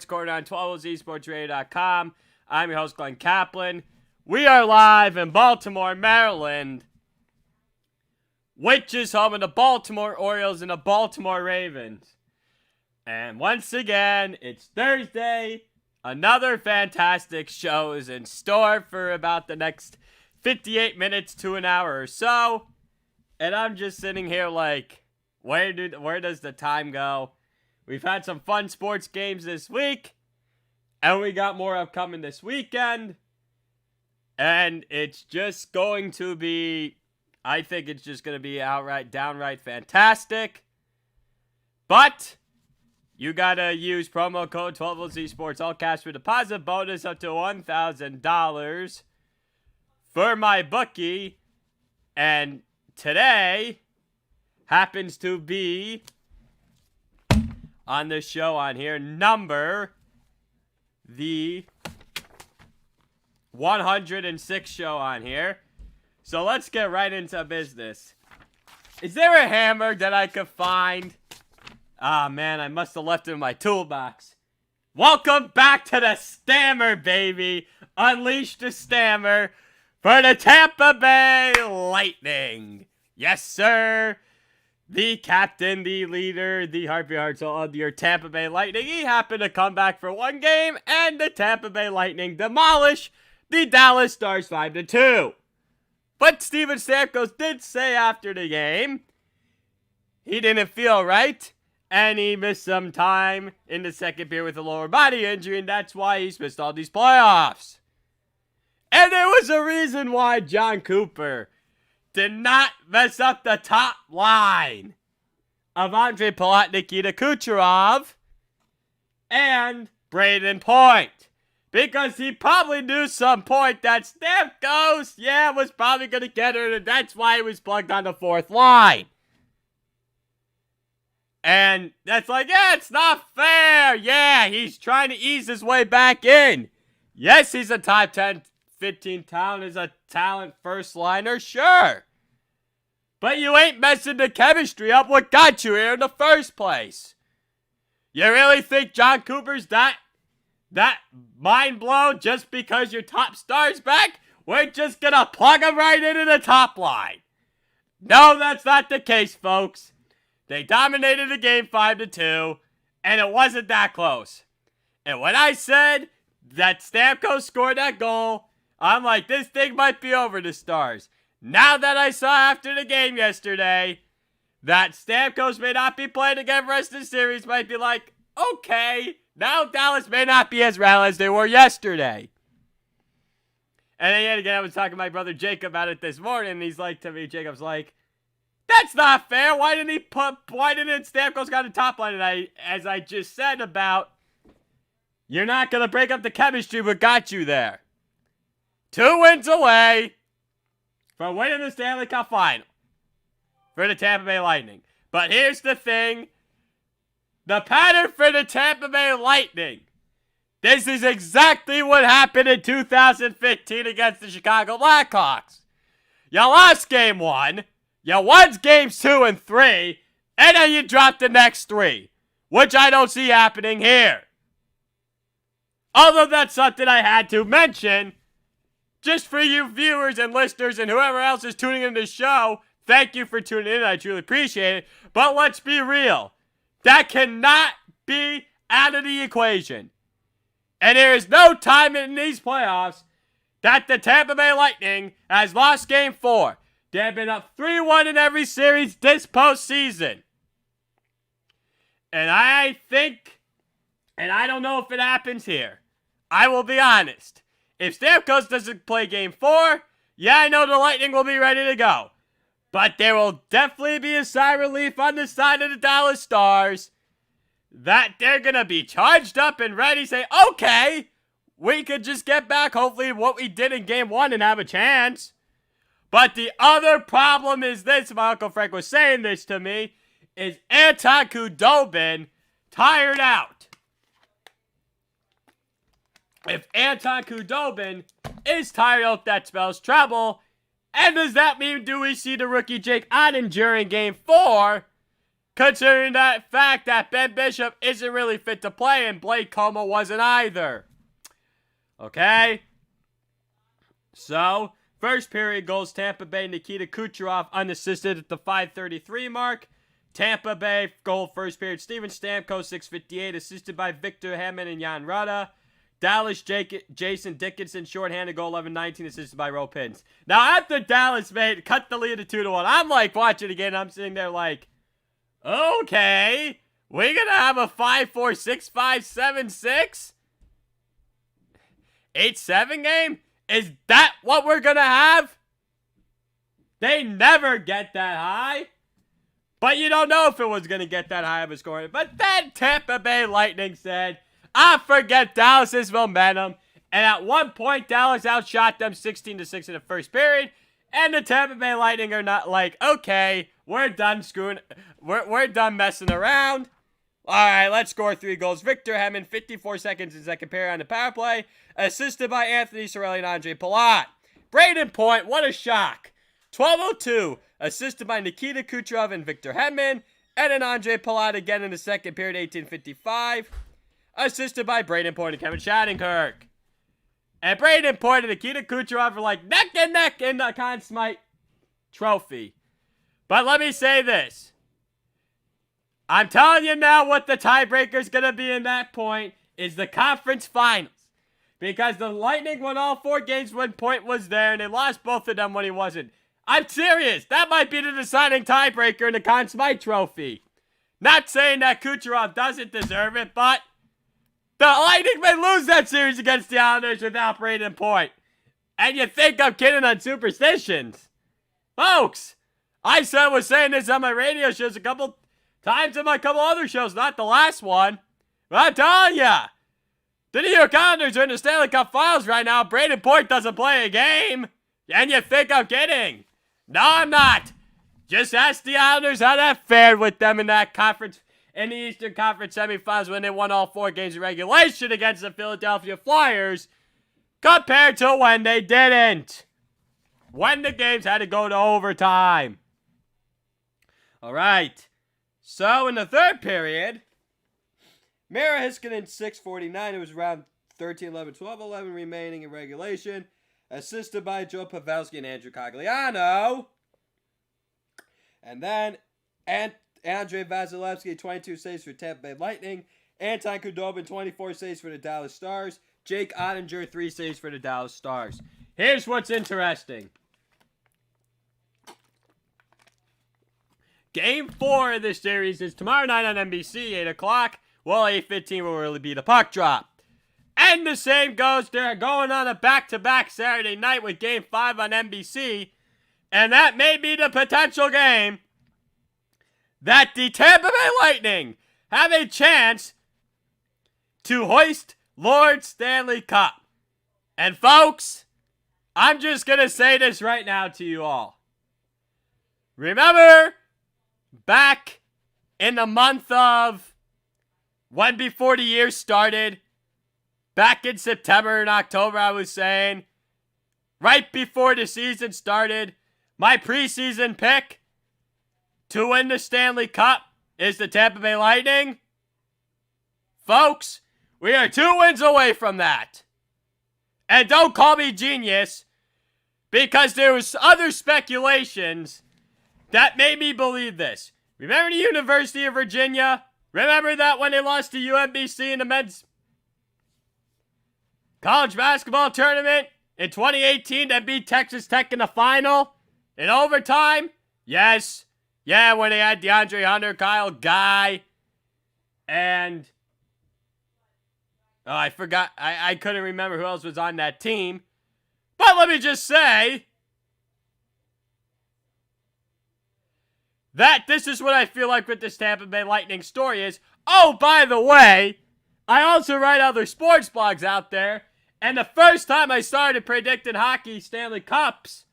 Corner on 12zsportsradio.com. I'm your host, Glenn Kaplan. We are live in Baltimore, Maryland, which is home of the Baltimore Orioles and the Baltimore Ravens. And once again, it's Thursday. Another fantastic show is in store for about the next 58 minutes to an hour or so. And I'm just sitting here like, where does the time go? We've had some fun sports games this week, and we got more upcoming this weekend. And it's just going to be, I think it's just going to be downright fantastic. But you got to use promo code 12LZ all cash for deposit bonus up to $1,000 for my bookie. And today happens to be on this show on here, number the 106 show on here. So let's get right into business. Is there a hammer that I could find? Ah, man, I must have left it in my toolbox. Welcome back to the Stammer, baby. Unleash the Stammer for the Tampa Bay Lightning. Yes, sir. The captain, the leader, the heartbeat heart soul of your Tampa Bay Lightning. He happened to come back for one game, and the Tampa Bay Lightning demolish the Dallas Stars 5-2. But Steven Stamkos did say after the game he didn't feel right, and he missed some time in the second period with a lower body injury, and that's why he's missed all these playoffs. And there was a reason why John Cooper did not mess up the top line of Andre Palat, Nikita Kucherov, and Braden Point. Because he probably knew some point that Stamkos, was probably going to get her, and that's why he was plugged on the fourth line. And that's like, it's not fair. Yeah, he's trying to ease his way back in. Yes, he's a top 10, 15 talent, is a talent first liner, sure. But you ain't messing the chemistry up what got you here in the first place. You really think John Cooper's that mind blown just because your top star's back? We're just gonna plug him right into the top line. No, that's not the case, folks. They dominated the game 5-2, and it wasn't that close. And when I said that Stamkos scored that goal, I'm like, this thing might be over the Stars. Now that I saw after the game yesterday that Stamkos may not be playing again for the rest of the series, might be like, okay, now Dallas may not be as rallied as they were yesterday. And then yet again, I was talking to my brother Jacob about it this morning, and he's like to me, Jacob's like, that's not fair. Why didn't Stamkos got the top line? And as I just said about, you're not going to break up the chemistry, but got you there. 2 wins away from winning the Stanley Cup final for the Tampa Bay Lightning. But here's the thing. The pattern for the Tampa Bay Lightning. This is exactly what happened in 2015 against the Chicago Blackhawks. You lost game 1. You won games 2 and 3. And then you dropped the next 3. Which I don't see happening here. Although that's something I had to mention. Just for you viewers and listeners and whoever else is tuning in the show, thank you for tuning in. I truly appreciate it. But let's be real. That cannot be out of the equation. And there is no time in these playoffs that the Tampa Bay Lightning has lost game 4. They have been up 3-1 in every series this postseason. And I think, and I don't know if it happens here, I will be honest. If Stamkos doesn't play game 4, I know the Lightning will be ready to go. But there will definitely be a sigh of relief on the side of the Dallas Stars that they're going to be charged up and ready, say, okay, we could just get back hopefully what we did in game 1 and have a chance. But the other problem is this, my Uncle Frank was saying this to me, is Anton Khudobin tired out. If Anton Khudobin is tired out, that spells trouble. And does that mean, do we see the rookie Jake Ottinger in game 4 considering that fact that Ben Bishop isn't really fit to play and Blake Como wasn't either. Okay? So, first period goals, Tampa Bay, Nikita Kucherov unassisted at the 5:33 mark. Tampa Bay goal first period, Steven Stamkos, 6:58, assisted by Victor Hedman and Jan Rutta. Dallas, Jason Dickinson, shorthanded goal, 11:19, assisted by Ro Pins. Now, after Dallas cut the lead to 2-1, I'm like watching again, I'm sitting there like, okay, we're going to have a 5-4, 6-5, 7-6? 8-7 game? Is that what we're going to have? They never get that high. But you don't know if it was going to get that high of a score. But then Tampa Bay Lightning said, I forget Dallas's momentum. And at one point, Dallas outshot them 16-6 in the first period. And the Tampa Bay Lightning are not like, okay, we're done screwing, we're done messing around. All right, let's score 3 goals. Victor Hedman, 54 seconds in second period on the power play. Assisted by Anthony Cirelli and Andre Palat. Braden Point, what a shock. 12:02, assisted by Nikita Kucherov and Victor Hedman. And then Andre Palat again in the second period, 18:55. Assisted by Braden Point and Kevin Shattenkirk. And Braden Point and Nikita Kucherov are like neck and neck in the Conn Smythe trophy. But let me say this. I'm telling you now what the tiebreaker is going to be in that point is the conference finals. Because the Lightning won all 4 games when Point was there, and they lost both of them when he wasn't. I'm serious. That might be the deciding tiebreaker in the Conn Smythe trophy. Not saying that Kucherov doesn't deserve it, but the Lightning may lose that series against the Islanders without Braden Point. And you think I'm kidding on superstitions. Folks, I was saying this on my radio shows a couple times in my couple other shows, not the last one. But I'm telling ya, the New York Islanders are in the Stanley Cup Finals right now. Braden Point doesn't play a game. And you think I'm kidding. No, I'm not. Just ask the Islanders how that fared with them in that conference, in the Eastern Conference semifinals when they won all 4 games of regulation against the Philadelphia Flyers compared to when they didn't. When the games had to go to overtime. All right. So in the third period, Mira Heiskanen 6:49. It was around 13-11, 12-11 remaining in regulation. Assisted by Joe Pavelski and Andrew Cogliano. And then Andrei Vasilevsky, 22 saves for Tampa Bay Lightning. Anton Khudobin, 24 saves for the Dallas Stars. Jake Ottinger, 3 saves for the Dallas Stars. Here's what's interesting. Game 4 of this series is tomorrow night on NBC, 8 o'clock. Well, 8:15 will really be the puck drop. And the same goes, they're going on a back-to-back Saturday night with Game 5 on NBC. And that may be the potential game that the Tampa Bay Lightning have a chance to hoist Lord Stanley Cup. And folks, I'm just going to say this right now to you all. Remember, back in the month of when before the year started, back in September and October, I was saying, right before the season started, my preseason pick to win the Stanley Cup is the Tampa Bay Lightning. Folks, we are 2 wins away from that. And don't call me genius, because there was other speculations that made me believe this. Remember the University of Virginia? Remember that when they lost to UMBC in the men's college basketball tournament in 2018 that beat Texas Tech in the final in overtime? Yes. Yeah, when they had DeAndre Hunter, Kyle Guy, and I forgot. I couldn't remember who else was on that team. But let me just say that this is what I feel like with this Tampa Bay Lightning story is. Oh, by the way, I also write other sports blogs out there. And the first time I started predicting hockey Stanley Cups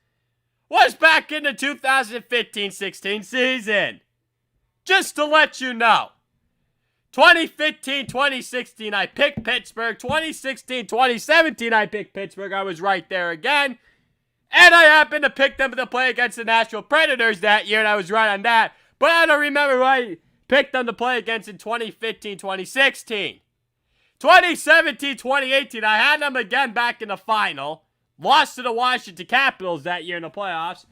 was back in the 2015-16 season. Just to let you know. 2015-2016, I picked Pittsburgh. 2016-2017, I picked Pittsburgh. I was right there again. And I happened to pick them to play against the Nashville Predators that year, and I was right on that. But I don't remember who I picked them to play against in 2015, 2016. 2017, 2018, I had them again back in the final. Lost to the Washington Capitals that year in the playoffs.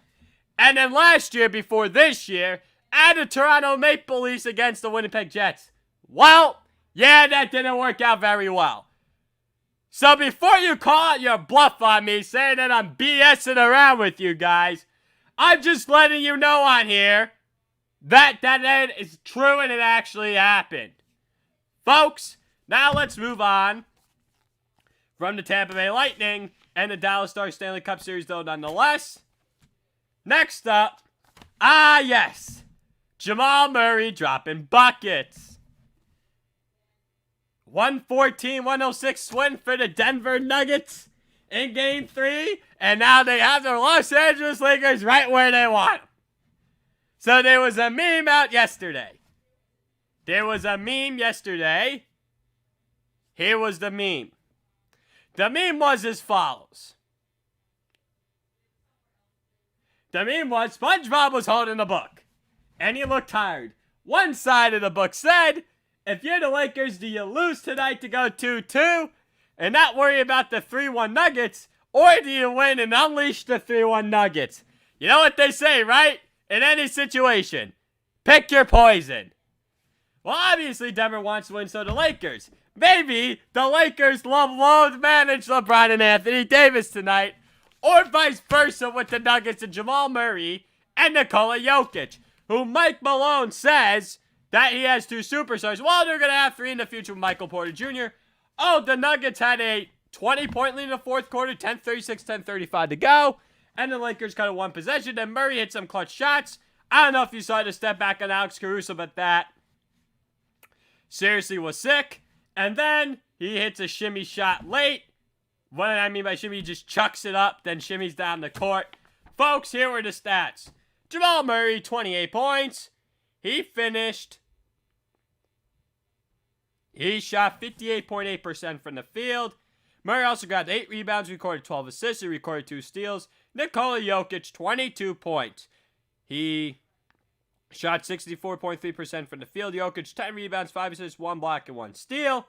And then last year, before this year, at the Toronto Maple Leafs against the Winnipeg Jets. Well, yeah, that didn't work out very well. So before you call out your bluff on me saying that I'm BSing around with you guys, I'm just letting you know on here that is true and it actually happened. Folks, now let's move on from the Tampa Bay Lightning and the Dallas Stars Stanley Cup Series, though, nonetheless. Next up, yes, Jamal Murray dropping buckets. 114-106 win for the Denver Nuggets in Game 3, and now they have their Los Angeles Lakers right where they want them. So there was a meme out yesterday. Here was the meme. The meme was as follows. The meme was SpongeBob was holding a book, and he looked tired. One side of the book said, if you're the Lakers, do you lose tonight to go 2-2 and not worry about the 3-1 Nuggets, or do you win and unleash the 3-1 Nuggets? You know what they say, right? In any situation, pick your poison. Well, obviously, Denver wants to win, so the Lakers. Maybe the Lakers won't manage LeBron and Anthony Davis tonight, or vice versa with the Nuggets and Jamal Murray and Nikola Jokic, who Mike Malone says that he has 2 superstars. Well, they're going to have 3 in the future with Michael Porter Jr. Oh, the Nuggets had a 20-point lead in the fourth quarter, 10:36, 10:35 to go, and the Lakers cut a 1 possession, and Murray hit some clutch shots. I don't know if you saw the step back on Alex Caruso, but that seriously was sick. And then he hits a shimmy shot late. What I mean by shimmy, he just chucks it up, then shimmies down the court. Folks, here were the stats. Jamal Murray, 28 points. He shot 58.8% from the field. Murray also grabbed 8 rebounds, recorded 12 assists, he recorded 2 steals. Nikola Jokic, 22 points. He shot 64.3% from the field. Jokic, 10 rebounds, 5 assists, 1 block, and 1 steal.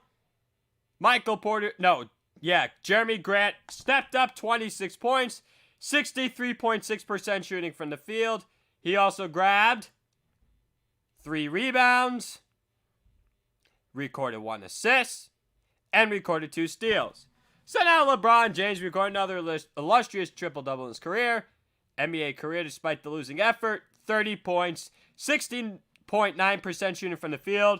Jeremy Grant stepped up, 26 points, 63.6% shooting from the field. He also grabbed 3 rebounds, recorded 1 assist, and recorded 2 steals. So now LeBron James recorded another illustrious triple-double in his career. NBA career despite the losing effort. 30 points, 16.9% shooting from the field,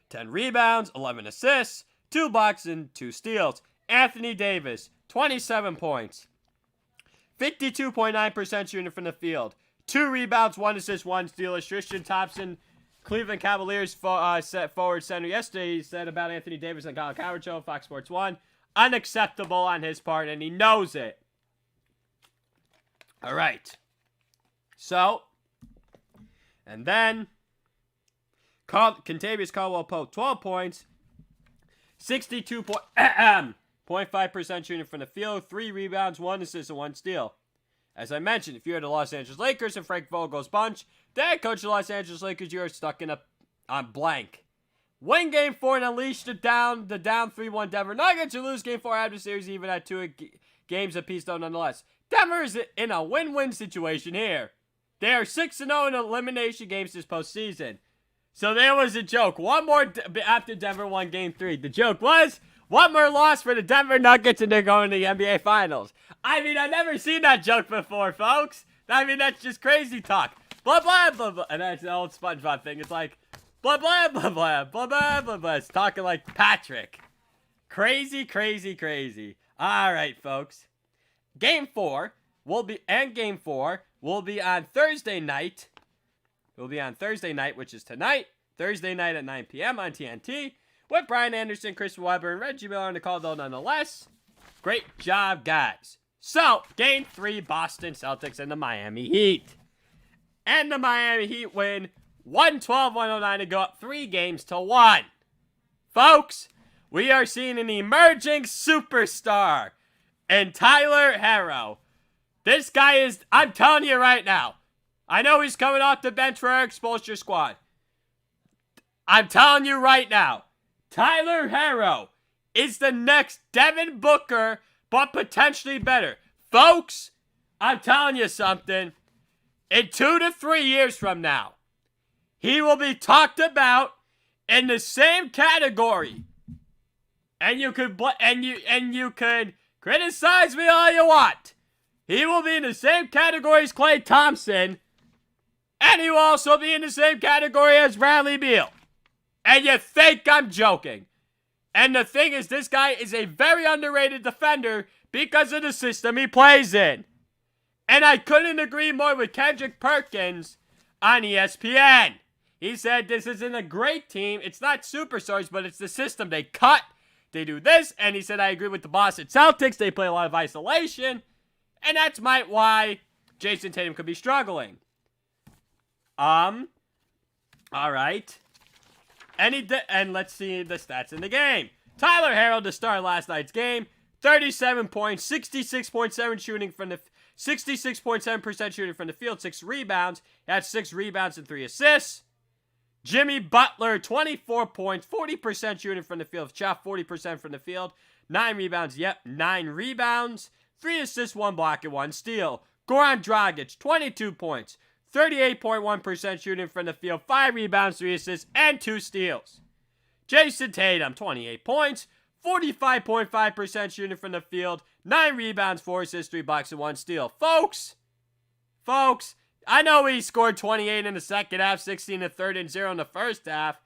10 rebounds, 11 assists, 2 blocks, and 2 steals. Anthony Davis, 27 points, 52.9% shooting from the field, 2 rebounds, 1 assist, 1 steal. As Tristan Thompson, Cleveland Cavaliers forward center yesterday, he said about Anthony Davis on Kyle Coward Show, Fox Sports 1, unacceptable on his part, and he knows it. All right. So, and then, Contavious Caldwell-Pope, 12 points, 62.5% shooting from the field, 3 rebounds, 1 assist, and 1 steal. As I mentioned, if you're the Los Angeles Lakers and Frank Vogel's bunch, then coach the Los Angeles Lakers, you're stuck on blank. Win Game 4 and unleash the down 3-1 Denver Nuggets, or lose Game 4 adversaries even at 2 games apiece, though, nonetheless. Denver is in a win-win situation here. They are 6-0 in elimination games this postseason. So there was a joke. One more after Denver won Game 3. The joke was, one more loss for the Denver Nuggets and they're going to the NBA Finals. I mean, I've never seen that joke before, folks. I mean, that's just crazy talk. Blah, blah, blah, blah. And that's the old SpongeBob thing. It's like, blah, blah, blah, blah, blah, blah, blah, blah. It's talking like Patrick. Crazy, crazy, crazy. All right, folks. Game 4 will be on Thursday night. It will be on Thursday night, which is tonight. Thursday night at 9 p.m. on TNT. With Brian Anderson, Chris Webber, and Reggie Miller on the call, though, nonetheless. Great job, guys. So, Game 3, Boston Celtics and the Miami Heat. And the Miami Heat win 112-109 to go up 3-1. Folks, we are seeing an emerging superstar in Tyler Herro. This guy I'm telling you right now, I know he's coming off the bench for our Expulsion Squad. I'm telling you right now, Tyler Herro is the next Devin Booker, but potentially better. Folks, I'm telling you something. In 2 to 3 years from now, he will be talked about in the same category. And you could criticize me all you want. He will be in the same category as Klay Thompson, and he will also be in the same category as Bradley Beal. And you think I'm joking. And the thing is, this guy is a very underrated defender because of the system he plays in. And I couldn't agree more with Kendrick Perkins on ESPN. He said this isn't a great team. It's not superstars, but it's the system. They cut, they do this, and he said, I agree with the Boston Celtics. They play a lot of isolation, and that's why Jason Tatum could be struggling. All right. And let's see the stats in the game. Tyler Herro to start last night's game, 37 points, 66.7% shooting from the 66.7% shooting from the field, 6 rebounds. He had 6 rebounds and 3 assists. Jimmy Butler, 24 points, 40% shooting from the field, shot 40% from the field, 9 rebounds. 9 rebounds, 3 assists, 1 block, and 1 steal. Goran Dragic, 22 points, 38.1% shooting from the field, 5 rebounds, 3 assists, and 2 steals. Jason Tatum, 28 points, 45.5% shooting from the field, 9 rebounds, 4 assists, 3 blocks, and 1 steal. Folks, I know he scored 28 in the second half, 16 in the third, and 0 in the first half.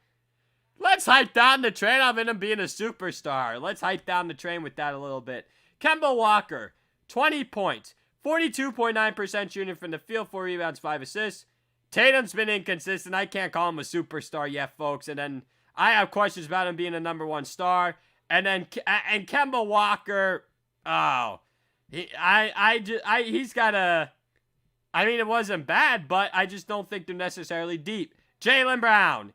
Let's hype down the train of him being a superstar. Let's hype down the train with that a little bit. Kemba Walker, 20 points, 42.9% shooting from the field, 4 rebounds, 5 assists. Tatum's been inconsistent. I can't call him a superstar yet, folks. And then I have questions about him being a number 1 star. And then Kemba Walker, he's got a. I mean, it wasn't bad, but I just don't think they're necessarily deep. Jaylen Brown,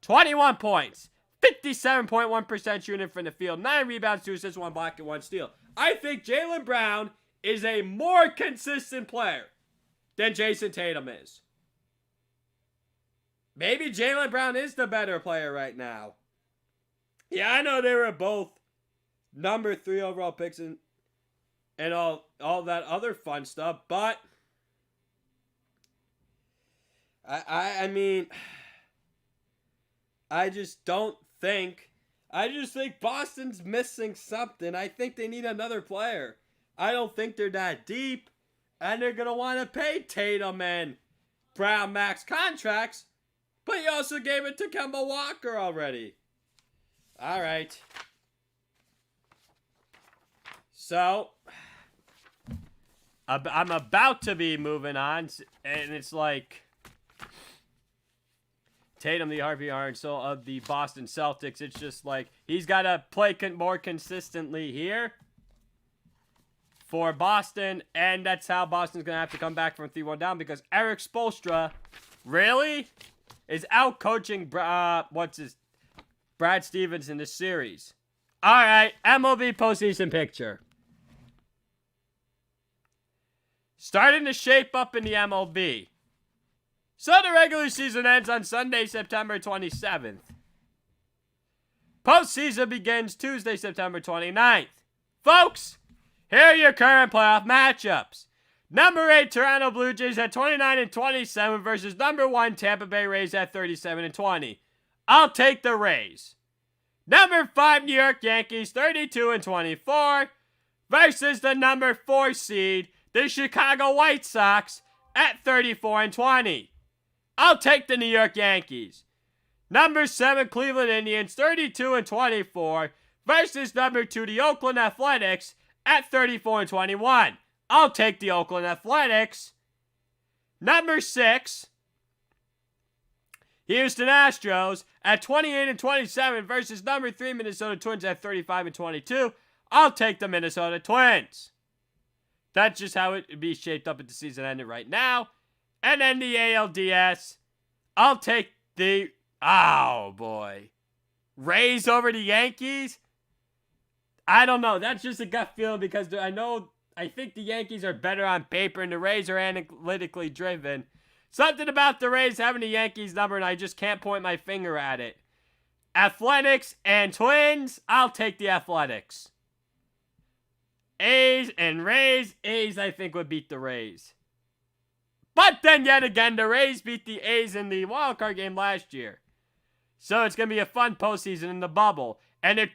21 points, 57.1% shooting from the field, 9 rebounds, 2 assists, 1 block, and 1 steal. I think Jaylen Brown is a more consistent player than Jason Tatum is. Maybe Jaylen Brown is the better player right now. Yeah, I know they were both number 3 overall picks and all that other fun stuff, but I mean, I just think Boston's missing something. I think they need another player. I don't think they're that deep, and they're going to want to pay Tatum and Brown max contracts, but you also gave it to Kemba Walker already. All right. So, I'm about to be moving on, and it's like Tatum, the RVR, and so of the Boston Celtics. It's just like he's got to play more consistently here for Boston, and that's how Boston's going to have to come back from 3-1 down because Eric Spoelstra really is out coaching Brad Stevens in this series. All right, MLB postseason picture. Starting to shape up in the MLB. So the regular season ends on Sunday, September 27th. Postseason begins Tuesday, September 29th. Folks, here are your current playoff matchups. Number 8 Toronto Blue Jays at 29-27 versus number 1 Tampa Bay Rays at 37-20. I'll take the Rays. Number 5 New York Yankees 32-24 versus the number 4 seed the Chicago White Sox at 34-20. I'll take the New York Yankees. Number 7 Cleveland Indians 32-24 versus number 2 the Oakland Athletics at 34-21. I'll take the Oakland Athletics. Number 6 Houston Astros at 28-27 versus number 3 Minnesota Twins at 35-22. I'll take the Minnesota Twins. That's just how it would be shaped up at the season ending right now. And then the ALDS, I'll take the, Rays over the Yankees? I don't know. That's just a gut feeling because I think the Yankees are better on paper and the Rays are analytically driven. Something about the Rays having a Yankees number, and I just can't point my finger at it. Athletics and Twins, I'll take the Athletics. A's and Rays, A's I think would beat the Rays. But then yet again, the Rays beat the A's in the wildcard game last year. So it's going to be a fun postseason in the bubble. And they're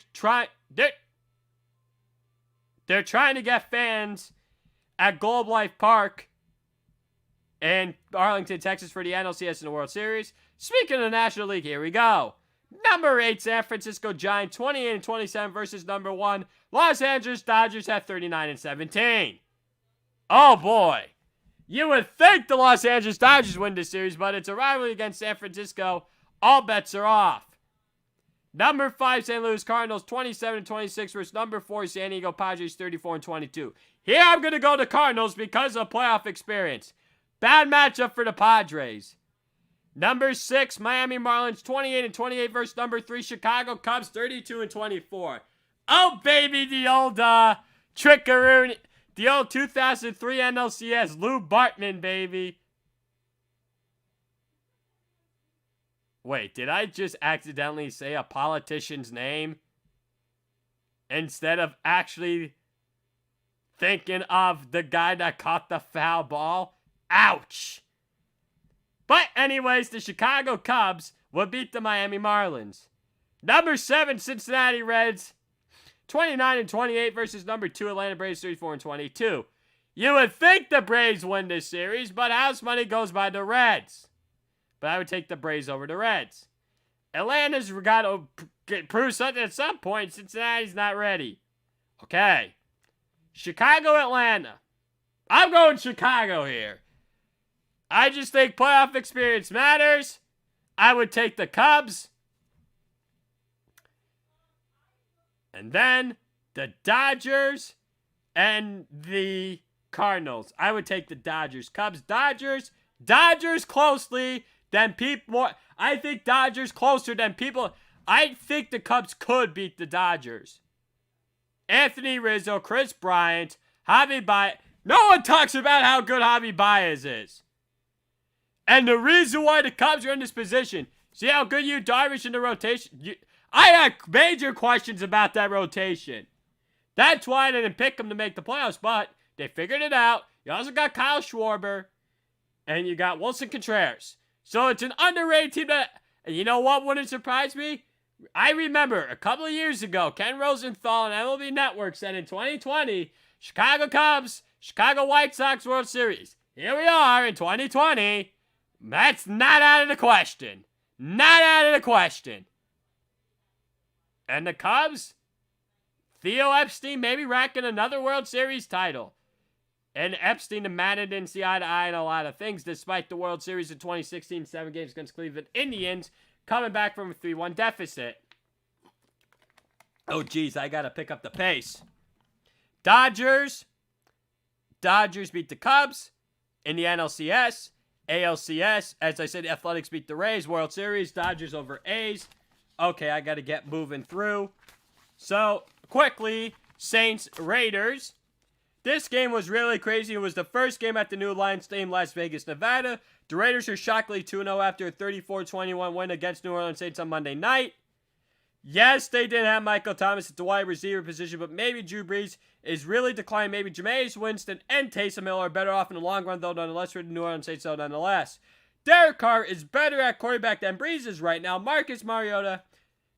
trying to get fans at Globe Life Park in Arlington, Texas for the NLCS and the World Series. Speaking of the National League, here we go. Number 8, San Francisco Giants, 28-27 versus number 1, Los Angeles Dodgers at 39-17. Oh boy. You would think the Los Angeles Dodgers win this series, but it's a rivalry against San Francisco. All bets are off. Number 5, St. Louis Cardinals, 27-26 versus number 4, San Diego Padres, 34-22. Here I'm going to go to Cardinals because of playoff experience. Bad matchup for the Padres. Number 6, Miami Marlins, 28-28 versus number 3, Chicago Cubs, 32-24. Oh, baby, the old trickaroo, the old 2003 NLCS, Lou Bartman, baby. Wait, did I just accidentally say a politician's name instead of actually thinking of the guy that caught the foul ball? Ouch! But anyways, the Chicago Cubs will beat the Miami Marlins. Number 7, Cincinnati Reds, 29-28 versus number 2, Atlanta Braves, 34-22. You would think the Braves win this series, but house money goes by the Reds. But I would take the Braves over the Reds. Atlanta's got to prove something at some point. Cincinnati's not ready. Okay. Chicago, Atlanta. I'm going Chicago here. I just think playoff experience matters. I would take the Cubs. And then the Dodgers and the Cardinals. I would take the Dodgers. Cubs, Dodgers. Dodgers closely. Then people more. I think Dodgers closer than people. I think the Cubs could beat the Dodgers. Anthony Rizzo, Chris Bryant, Javi Baez. No one talks about how good Javi Baez is. And the reason why the Cubs are in this position. See how good you Darvish in the rotation. I had major questions about that rotation. That's why I didn't pick them to make the playoffs, but they figured it out. You also got Kyle Schwarber, and you got Wilson Contreras. So it's an underrated team that, and you know what wouldn't surprise me? I remember a couple of years ago, Ken Rosenthal and MLB Network said in 2020, Chicago Cubs, Chicago White Sox World Series. Here we are in 2020. That's not out of the question. Not out of the question. And the Cubs, Theo Epstein maybe racking another World Series title. And Epstein and Madden didn't see eye to eye on a lot of things, despite the World Series in 2016, 7 games against Cleveland Indians, coming back from a 3-1 deficit. Oh, geez, I got to pick up the pace. Dodgers beat the Cubs in the NLCS. ALCS, as I said, Athletics beat the Rays. World Series, Dodgers over A's. Okay, I got to get moving through. So, quickly, Saints, Raiders. This game was really crazy. It was the first game at the new Lions Stadium, Las Vegas, Nevada. The Raiders are shockingly 2-0 after a 34-21 win against New Orleans Saints on Monday night. Yes, they didn't have Michael Thomas at the wide receiver position, but maybe Drew Brees is really declining. Maybe Jameis Winston and Taysom Hill are better off in the long run, though, nonetheless, for the New Orleans Saints, though, nonetheless. Derek Carr is better at quarterback than Brees is right now. Marcus Mariota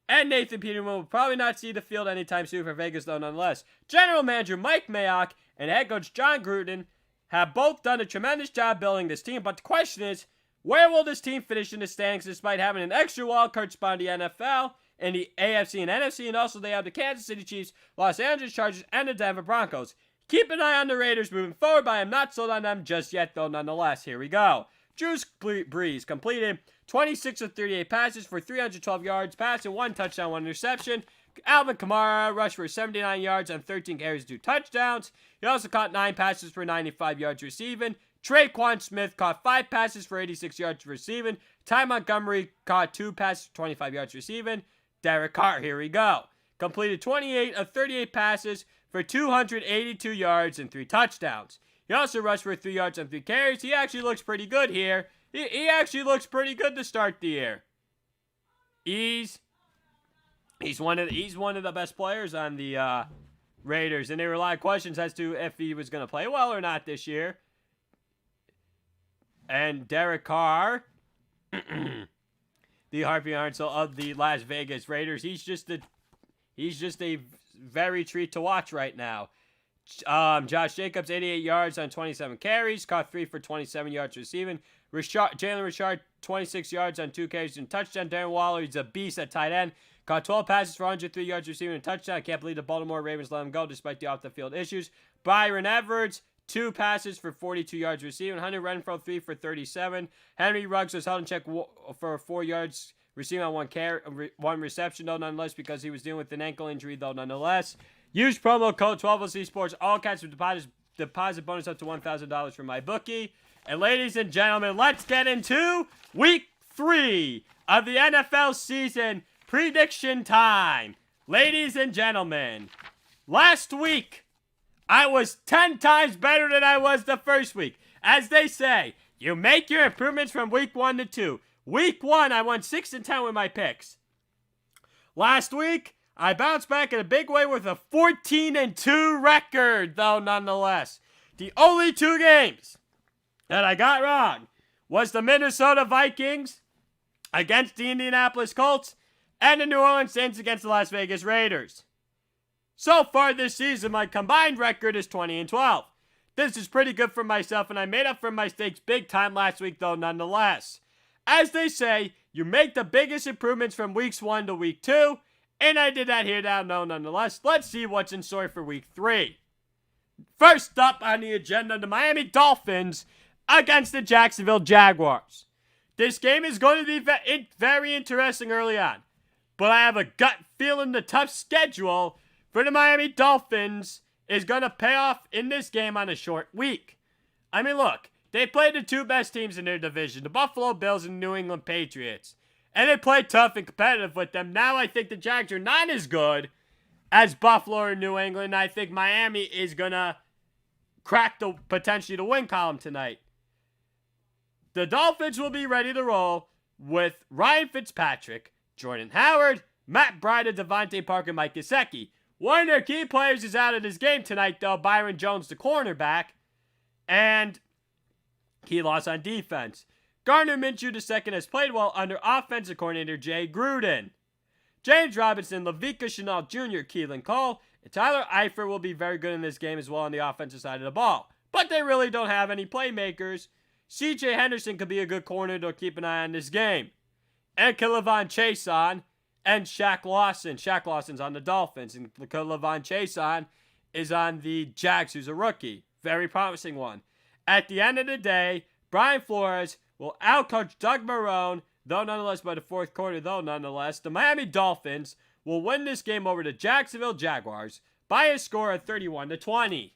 and Nathan Peterman will probably not see the field anytime soon for Vegas, though, nonetheless. General Manager Mike Mayock and head coach John Gruden have both done a tremendous job building this team, but the question is, where will this team finish in the standings despite having an extra wildcard spot in the NFL, in the AFC and NFC, and also they have the Kansas City Chiefs, Los Angeles Chargers, and the Denver Broncos. Keep an eye on the Raiders moving forward, but I am not sold on them just yet, though, nonetheless. Here we go. Drew Brees completed 26 of 38 passes for 312 yards, passing 1 touchdown, 1 interception. Alvin Kamara rushed for 79 yards on 13 carries, 2 touchdowns. He also caught 9 passes for 95 yards receiving. Traquan Smith caught 5 passes for 86 yards receiving. Ty Montgomery caught 2 passes for 25 yards receiving. Derek Carr, here we go. Completed 28 of 38 passes for 282 yards and 3 touchdowns. He also rushed for 3 yards and 3 carries. He actually looks pretty good here. He actually looks pretty good to start the year. He's one of the best players on the Raiders, and there were a lot of questions as to if he was going to play well or not this year. And Derek Carr, the Harvey Arnsel of the Las Vegas Raiders, he's just a very treat to watch right now. Josh Jacobs, 88 yards on 27 carries, caught 3 for 27 yards receiving. Jalen Richard, 26 yards on 2 carries and touchdown. Darren Waller, he's a beast at tight end. Caught 12 passes for 103 yards receiving and touchdown. I can't believe the Baltimore Ravens let him go despite the off-the-field issues. Byron Edwards, 2 passes for 42 yards receiving. Hunter Renfrow, 3 for 37. Henry Ruggs was held in check for 4 yards receiving on one reception, though, nonetheless, because he was dealing with an ankle injury, though, nonetheless. Use promo code 12OC Sports, all caps with deposit bonus up to $1,000 from my bookie. And ladies and gentlemen, let's get into week 3 of the NFL season prediction time. Ladies and gentlemen, last week, I was 10 times better than I was the first week. As they say, you make your improvements from week 1 to 2. Week 1, I won 6-10 with my picks. Last week, I bounced back in a big way with a 14-2 record, though, nonetheless. The only 2 games that I got wrong was the Minnesota Vikings against the Indianapolis Colts and the New Orleans Saints against the Las Vegas Raiders. So far this season, my combined record is 20-12. This is pretty good for myself, and I made up for my mistakes big time last week, though, nonetheless. As they say, you make the biggest improvements from weeks 1 to week 2, and I did that here now, no, nonetheless. Let's see what's in store for week 3. First up on the agenda, the Miami Dolphins against the Jacksonville Jaguars. This game is going to be very interesting early on, but I have a gut feeling the tough schedule for the Miami Dolphins is going to pay off in this game on a short week. I mean, look, they played the 2 best teams in their division, the Buffalo Bills and the New England Patriots. And they played tough and competitive with them. Now I think the Jags are not as good as Buffalo or New England. I think Miami is going to crack potentially the win column tonight. The Dolphins will be ready to roll with Ryan Fitzpatrick, Jordan Howard, Matt Breida, Devontae Parker, Mike Gesicki. One of their key players is out of this game tonight, though, Byron Jones, the cornerback. And he lost on defense. Gardner Minshew II has played well under offensive coordinator Jay Gruden. James Robinson, Laviska Shenault Jr., Keelan Cole, and Tyler Eifert will be very good in this game as well on the offensive side of the ball. But they really don't have any playmakers. C.J. Henderson could be a good corner to keep an eye on this game. And K'Lavon Chaisson and Shaq Lawson. Shaq Lawson's on the Dolphins, and K'Lavon Chaisson is on the Jags, who's a rookie. Very promising one. At the end of the day, Brian Flores will outcoach Doug Marrone, though nonetheless by the 4th quarter, though nonetheless. The Miami Dolphins will win this game over the Jacksonville Jaguars by a score of 31-20.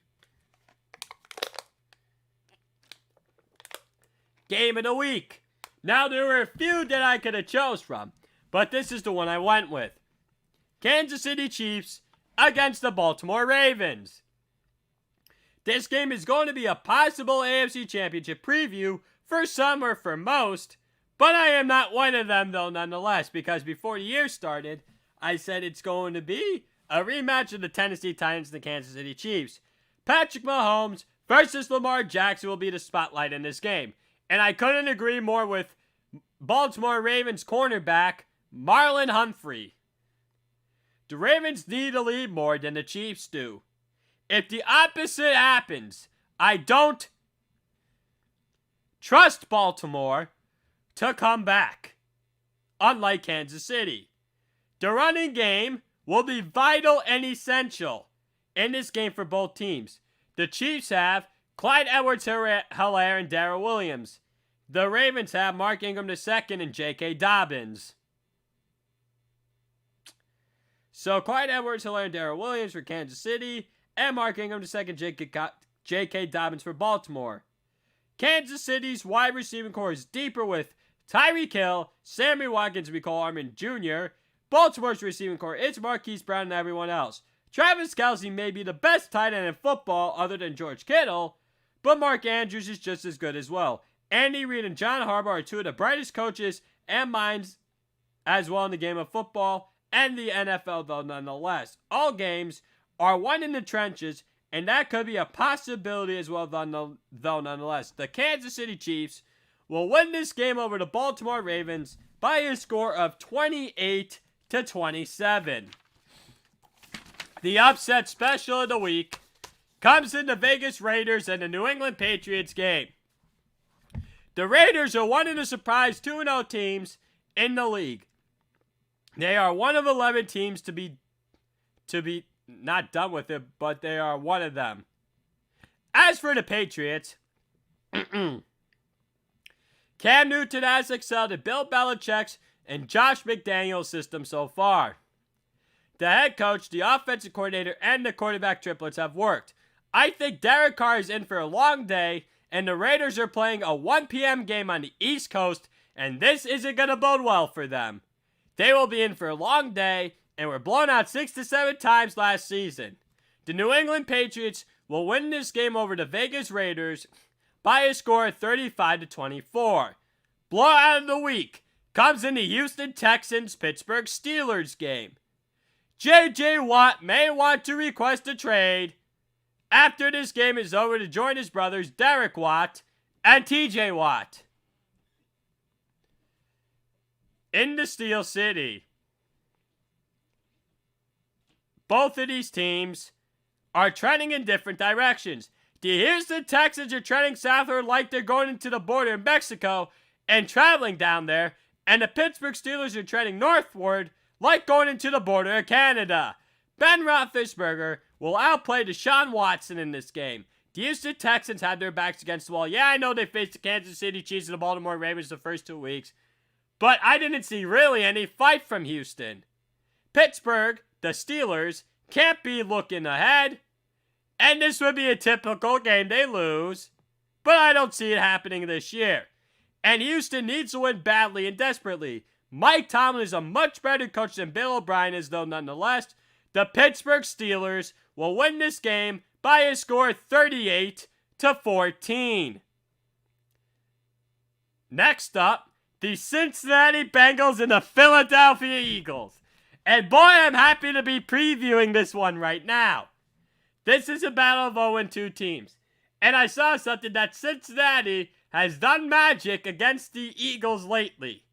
Game of the week. Now, there were a few that I could have chose from, but this is the one I went with. Kansas City Chiefs against the Baltimore Ravens. This game is going to be a possible AFC Championship preview for some or for most, but I am not one of them, though, nonetheless, because before the year started, I said it's going to be a rematch of the Tennessee Titans and the Kansas City Chiefs. Patrick Mahomes versus Lamar Jackson will be the spotlight in this game, and I couldn't agree more with Baltimore Ravens cornerback Marlon Humphrey. The Ravens need to lead more than the Chiefs do. If the opposite happens, I don't trust Baltimore to come back, unlike Kansas City. The running game will be vital and essential in this game for both teams. The Chiefs have Clyde Edwards-Helaire and Darrell Williams. The Ravens have Mark Ingram II and J.K. Dobbins. So Clyde Edwards-Helaire and Darrell Williams for Kansas City, and Mark Ingram II, J.K. Dobbins for Baltimore. Kansas City's wide receiving core is deeper with Tyreek Hill, Sammy Watkins, we call Armand Jr. Baltimore's receiving core is Marquise Brown and everyone else. Travis Kelce may be the best tight end in football other than George Kittle, but Mark Andrews is just as good as well. Andy Reid and John Harbaugh are two of the brightest coaches and minds as well in the game of football and the NFL, though, nonetheless. All games are won in the trenches, and that could be a possibility as well, though, nonetheless. The Kansas City Chiefs will win this game over the Baltimore Ravens by a score of 28-27. The upset special of the week comes in the Vegas Raiders and the New England Patriots game. The Raiders are one of the surprise 2-0 teams in the league. They are one of 11 teams to be not done with it, but they are one of them. As for the Patriots, Cam Newton has excelled at Bill Belichick's and Josh McDaniels' system so far. The head coach, the offensive coordinator, and the quarterback triplets have worked. I think Derek Carr is in for a long day, and the Raiders are playing a 1 p.m. game on the East Coast, and this isn't going to bode well for them. They will be in for a long day, and were blown out 6 to 7 times last season. The New England Patriots will win this game over the Vegas Raiders by a score of 35-24. Blowout of the week comes in the Houston Texans-Pittsburgh Steelers game. J.J. Watt may want to request a trade after this game is over to join his brothers Derek Watt and T.J. Watt in the Steel City. Both of these teams are trending in different directions. The Houston Texans are trending southward like they're going into the border in Mexico and traveling down there, and the Pittsburgh Steelers are trending northward like going into the border of Canada. Ben Roethlisberger will outplay Deshaun Watson in this game. The Houston Texans had their backs against the wall. Yeah, I know they faced the Kansas City Chiefs and the Baltimore Ravens the first 2 weeks, but I didn't see really any fight from Houston. Pittsburgh, the Steelers, can't be looking ahead, and this would be a typical game they lose, but I don't see it happening this year. And Houston needs to win badly and desperately. Mike Tomlin is a much better coach than Bill O'Brien is, though, nonetheless. The Pittsburgh Steelers will win this game by a score of 38-14. Next up, the Cincinnati Bengals and the Philadelphia Eagles. And boy, I'm happy to be previewing this one right now. This is a battle of 0-2 teams. And I saw something that Cincinnati has done magic against the Eagles lately.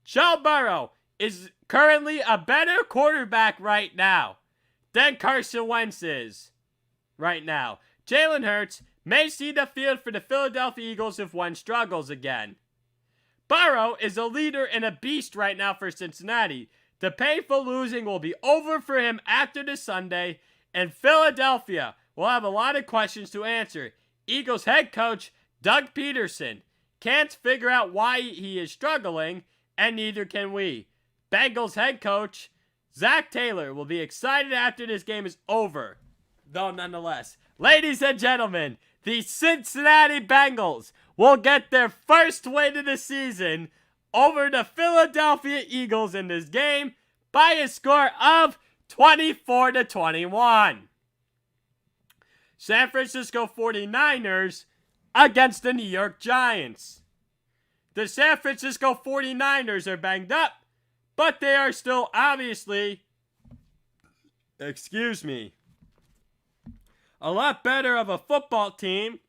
Joe Burrow is currently a better quarterback right now than Carson Wentz is right now. Jalen Hurts may see the field for the Philadelphia Eagles if one struggles again. Burrow is a leader and a beast right now for Cincinnati. The painful losing will be over for him after this Sunday, and Philadelphia will have a lot of questions to answer. Eagles head coach Doug Peterson can't figure out why he is struggling, and neither can we. Bengals head coach Zach Taylor will be excited after this game is over, though nonetheless. Ladies and gentlemen, the Cincinnati Bengals will get their first win of the season over the Philadelphia Eagles in this game by a score of 24-21. San Francisco 49ers against the New York Giants. The San Francisco 49ers are banged up, but they are still obviously, a lot better of a football team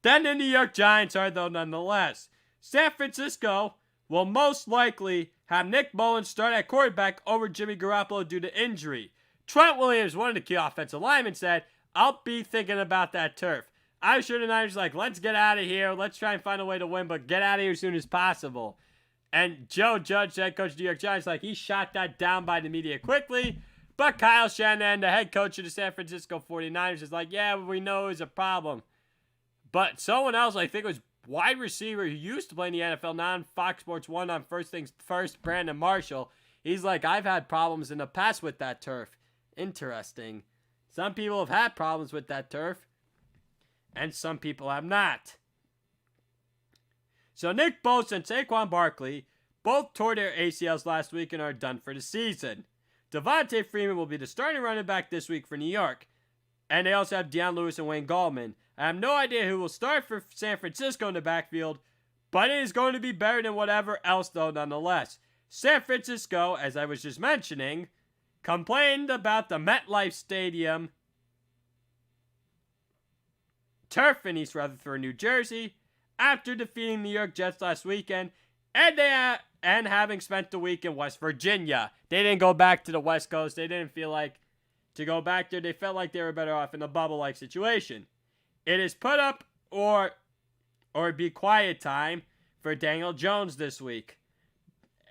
than the New York Giants are, though, nonetheless. San Francisco will most likely have Nick Mullins start at quarterback over Jimmy Garoppolo due to injury. Trent Williams, one of the key offensive linemen, said, "I'll be thinking about that turf." I'm sure the Niners are like, let's get out of here. Let's try and find a way to win, but get out of here as soon as possible. And Joe Judge, head coach of the New York Giants, like he shot that down by the media quickly. But Kyle Shanahan, the head coach of the San Francisco 49ers, is like, yeah, we know it's a problem. But someone else, I think it was wide receiver who used to play in the NFL, now on Fox Sports 1 on First Things First, Brandon Marshall. He's like, I've had problems in the past with that turf. Interesting. Some people have had problems with that turf, and some people have not. So Nick Bosa and Saquon Barkley both tore their ACLs last week and are done for the season. Devontae Freeman will be the starting running back this week for New York. And they also have Deion Lewis and Wayne Gallman. I have no idea who will start for San Francisco in the backfield, but it is going to be better than whatever else, though, nonetheless. San Francisco, as I was just mentioning, complained about the MetLife Stadium turf in East Rutherford, New Jersey, after defeating the New York Jets last weekend, and having spent the week in West Virginia. They didn't go back to the West Coast. They didn't feel like to go back there. They felt like they were better off in a bubble-like situation. It is put up or be quiet time for Daniel Jones this week.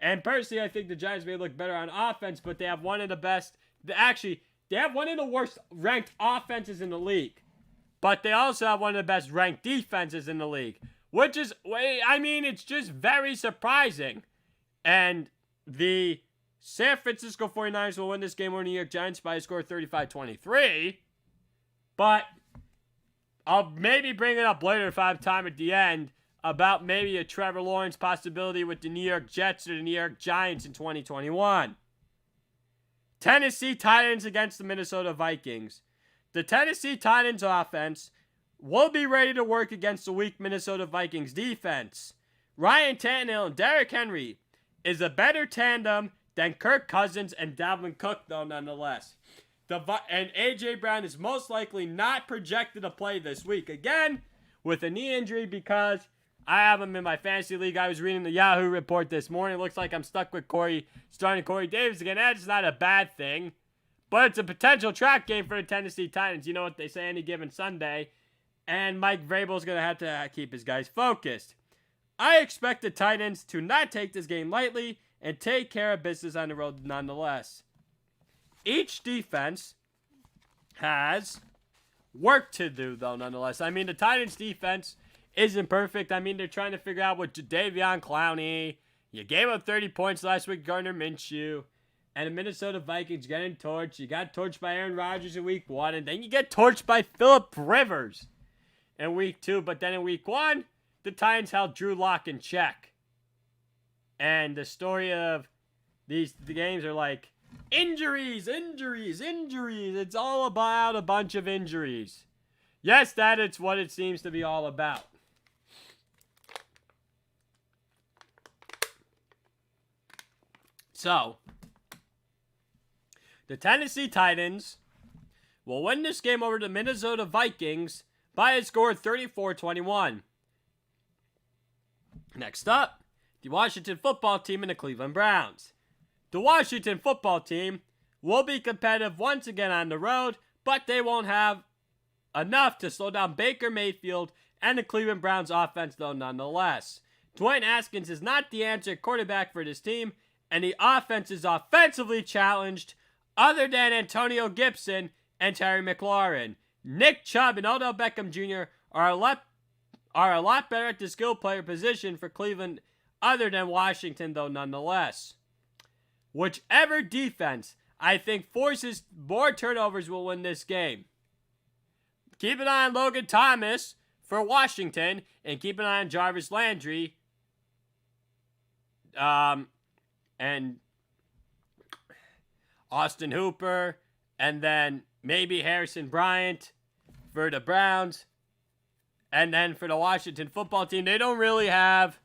And personally, I think the Giants may look better on offense, but they have one of the best. Actually, they have one of the worst ranked offenses in the league. But they also have one of the best ranked defenses in the league. Which is, I mean, it's just very surprising. And the San Francisco 49ers will win this game over the New York Giants by a score of 35-23. But I'll maybe bring it up later if I have time at the end about maybe a Trevor Lawrence possibility with the New York Jets or the New York Giants in 2021. Tennessee Titans against the Minnesota Vikings. The Tennessee Titans offense will be ready to work against the weak Minnesota Vikings defense. Ryan Tannehill and Derrick Henry is a better tandem than Kirk Cousins and Dalvin Cook, though, nonetheless. And A.J. Brown is most likely not projected to play this week. Again, with a knee injury, because I have him in my fantasy league. I was reading the Yahoo report this morning. It looks like I'm stuck with starting Corey Davis again. That's not a bad thing. But it's a potential trap game for the Tennessee Titans. You know what they say any given Sunday. And Mike Vrabel's going to have to keep his guys focused. I expect the Titans to not take this game lightly and take care of business on the road nonetheless. Each defense has work to do, though, nonetheless. I mean, the Titans' defense isn't perfect. I mean, they're trying to figure out what Jadeveon Clowney. You gave up 30 points last week, Gardner Minshew. And the Minnesota Vikings getting torched. You got torched by Aaron Rodgers in week 1. And then you get torched by Phillip Rivers in week 2. But then in week 1, the Titans held Drew Lock in check. And the story of the games are like, injuries. It's all about a bunch of injuries. Yes, it's what it seems to be all about. So, the Tennessee Titans will win this game over the Minnesota Vikings by a score of 34-21. Next up, the Washington football team and the Cleveland Browns. The Washington football team will be competitive once again on the road, but they won't have enough to slow down Baker Mayfield and the Cleveland Browns offense, though, nonetheless. Dwayne Haskins is not the answer quarterback for this team, and the offense is offensively challenged other than Antonio Gibson and Terry McLaurin. Nick Chubb and Odell Beckham Jr. are a lot better at the skill player position for Cleveland other than Washington, though, nonetheless. Whichever defense I think forces more turnovers will win this game. Keep an eye on Logan Thomas for Washington, and keep an eye on Jarvis Landry. And Austin Hooper, and then maybe Harrison Bryant for the Browns. And then for the Washington football team, they don't really have,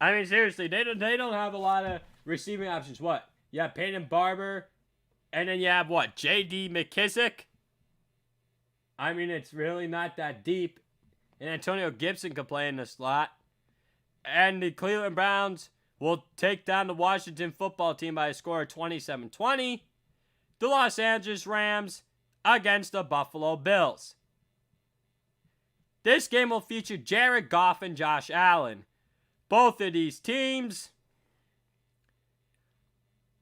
I mean, seriously, they don't have a lot of receiving options. What? You have Peyton Barber, and then you have what? J.D. McKissick? I mean, it's really not that deep. And Antonio Gibson could play in the slot. And the Cleveland Browns will take down the Washington football team by a score of 27-20. The Los Angeles Rams against the Buffalo Bills. This game will feature Jared Goff and Josh Allen. Both of these teams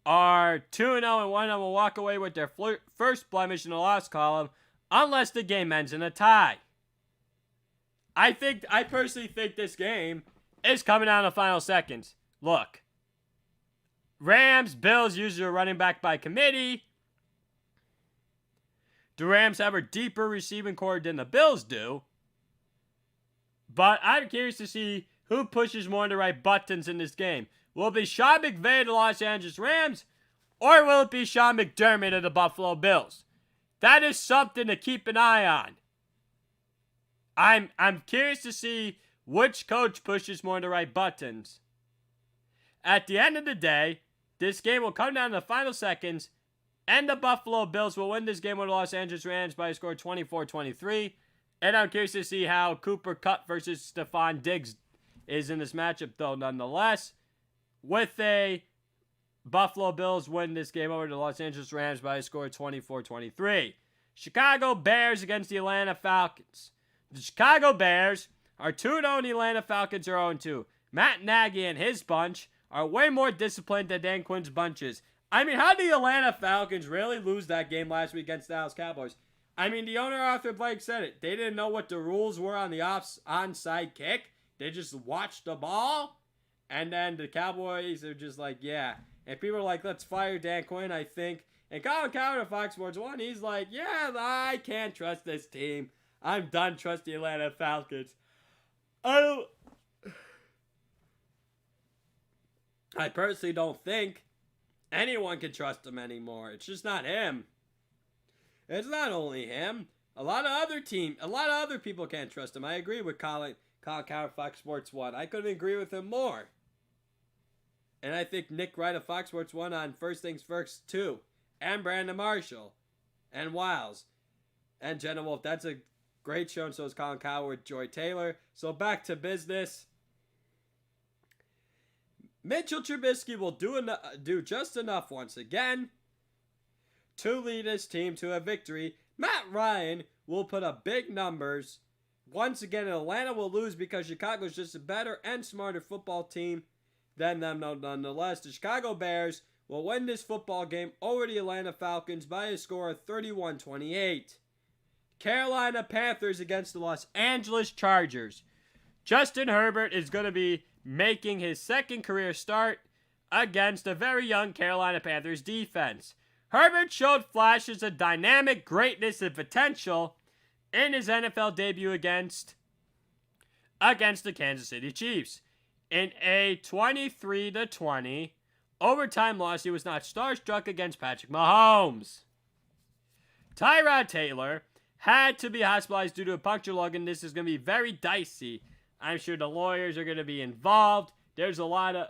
are 2-0 and 1 will walk away with their first blemish in the loss column unless the game ends in a tie. I personally think this game is coming down to the final seconds. Look, Rams, Bills usually are running back by committee. The Rams have a deeper receiving core than the Bills do. But I'm curious to see who pushes more of the right buttons in this game. Will it be Sean McVay of the Los Angeles Rams, or will it be Sean McDermott of the Buffalo Bills? That is something to keep an eye on. I'm curious to see which coach pushes more of the right buttons. At the end of the day, this game will come down to the final seconds, and the Buffalo Bills will win this game with the Los Angeles Rams by a score of 24-23. And I'm curious to see how Cooper Kupp versus Stephon Diggs is in this matchup, though, nonetheless. With a Buffalo Bills win this game over the Los Angeles Rams by a score of 24-23. Chicago Bears against the Atlanta Falcons. The Chicago Bears are 2-0 and the Atlanta Falcons are 0-2. Matt Nagy and his bunch are way more disciplined than Dan Quinn's bunches. I mean, how did the Atlanta Falcons really lose that game last week against the Dallas Cowboys? I mean, the owner, Arthur Blank, said it. They didn't know what the rules were on the onside kick. They just watched the ball. And then the Cowboys are just like, yeah. And people are like, let's fire Dan Quinn, I think. And Colin Cowherd of Fox Sports 1, he's like, yeah, I can't trust this team. I'm done trusting the Atlanta Falcons. I personally don't think anyone can trust him anymore. It's just not him. It's not only him. A lot of other people can't trust him. I agree with Colin Cowherd of Fox Sports 1. I couldn't agree with him more. And I think Nick Wright of Fox Sports 1 on First Things First 2. And Brandon Marshall. And Wiles. And Jenna Wolf. That's a great show, and so is Colin Cowherd, Joy Taylor. So back to business. Mitchell Trubisky will do just enough once again to lead his team to a victory. Matt Ryan will put up big numbers. Once again, Atlanta will lose because Chicago's just a better and smarter football team than them, nonetheless. The Chicago Bears will win this football game over the Atlanta Falcons by a score of 31-28. Carolina Panthers against the Los Angeles Chargers. Justin Herbert is going to be making his second career start against a very young Carolina Panthers defense. Herbert showed flashes of dynamic greatness and potential in his NFL debut against the Kansas City Chiefs. In a 23-20 overtime loss, he was not starstruck against Patrick Mahomes. Tyrod Taylor had to be hospitalized due to a punctured lung, and this is going to be very dicey. I'm sure the lawyers are going to be involved. There's a lot of